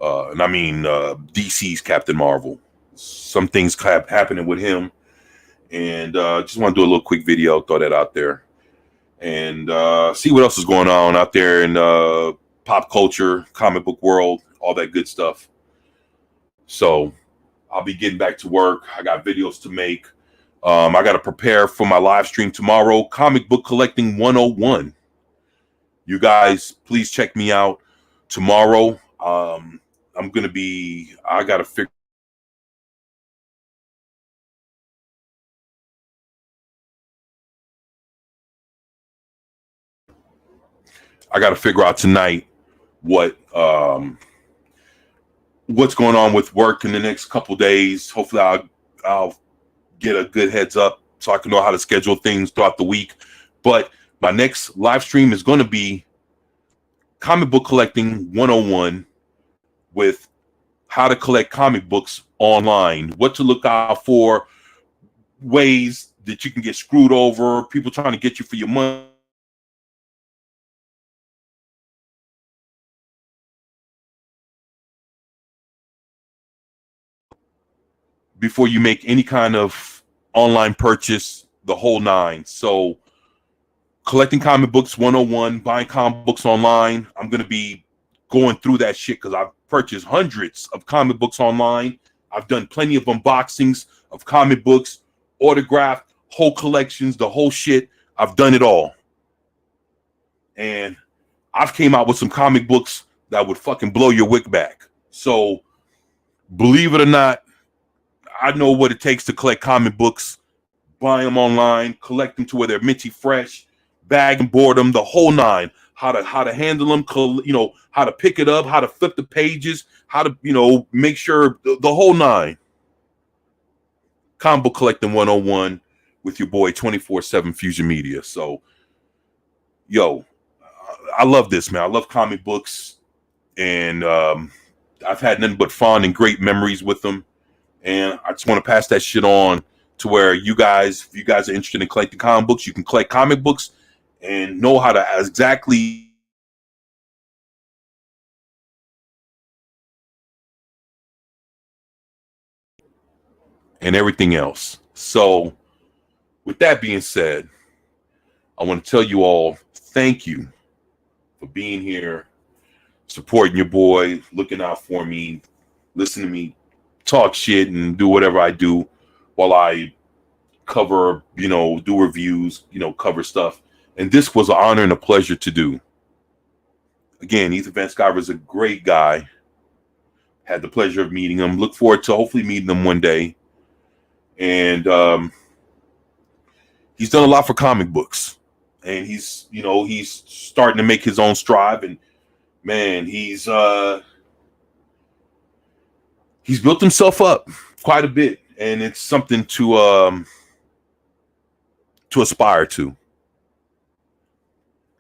And I mean DC's Captain Marvel. Some things happening with him, and just want to do a little quick video, throw that out there, and see what else is going on out there in pop culture, comic book world, all that good stuff. So I'll be getting back to work. I got videos to make. I got to prepare for my live stream tomorrow, Comic Book Collecting 101. You guys, please check me out tomorrow. I'm going to be, I got to figure out tonight what's going on with work in the next couple days. Hopefully I'll get a good heads up so I can know how to schedule things throughout the week. But my next live stream is going to be Comic Book Collecting 101 with how to collect comic books online, what to look out for, ways that you can get screwed over, people trying to get you for your money. Before you make any kind of online purchase, the whole nine. So collecting comic books 101, buying comic books online. I'm going to be going through that shit because I've purchased hundreds of comic books online. I've done plenty of unboxings of comic books, autographed, whole collections, the whole shit. I've done it all. And I've came out with some comic books that would fucking blow your wig back. So believe it or not, I know what it takes to collect comic books, buy them online, collect them to where they're minty fresh, bag and board them, the whole nine. How to handle them, you know, how to pick it up, how to flip the pages, how to, you know, make sure the whole nine. Comic Book Collecting 101 with your boy 24/7 Fusion Media. So, yo, I love this, man. I love comic books, and I've had nothing but fun and great memories with them. And I just want to pass that shit on to where you guys, if you guys are interested in collecting comic books, you can collect comic books and know how to exactly and everything else. So with that being said, I want to tell you all thank you for being here, supporting your boy, looking out for me, listening to me talk shit and do whatever I do while I cover, you know, do reviews, you know, cover stuff. And this was an honor and a pleasure to do. Again, Ethan Van Sciver is a great guy. Had the pleasure of meeting him. Look forward to hopefully meeting him one day. And he's done a lot for comic books. and he's starting to make his own stride, and man, he's built himself up quite a bit, and it's something to aspire to.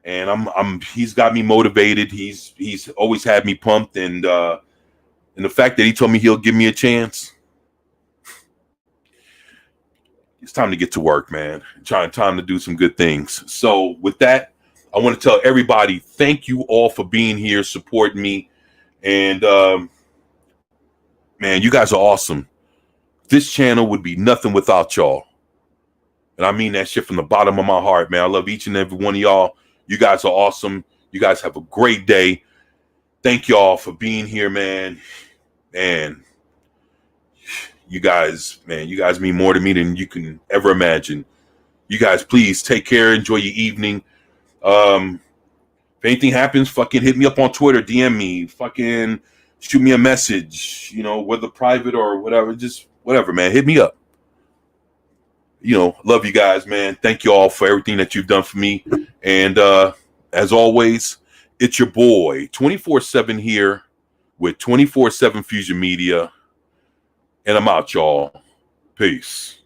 And he's got me motivated. He's always had me pumped, and the fact that he told me he'll give me a chance, it's time to get to work, man. Time to do some good things. So with that, I want to tell everybody, thank you all for being here, supporting me. And man, you guys are awesome. This channel would be nothing without y'all. And I mean that shit from the bottom of my heart, man. I love each and every one of y'all. You guys are awesome. You guys have a great day. Thank y'all for being here, man. And you guys mean more to me than you can ever imagine. You guys, please take care. Enjoy your evening. If anything happens, fucking hit me up on Twitter, DM me, fucking shoot me a message, whether private or whatever, just whatever, man. Hit me up. Love you guys, man. Thank you all for everything that you've done for me. And as always, it's your boy 24/7 here with 24/7 Fusion Media. And I'm out, y'all. Peace.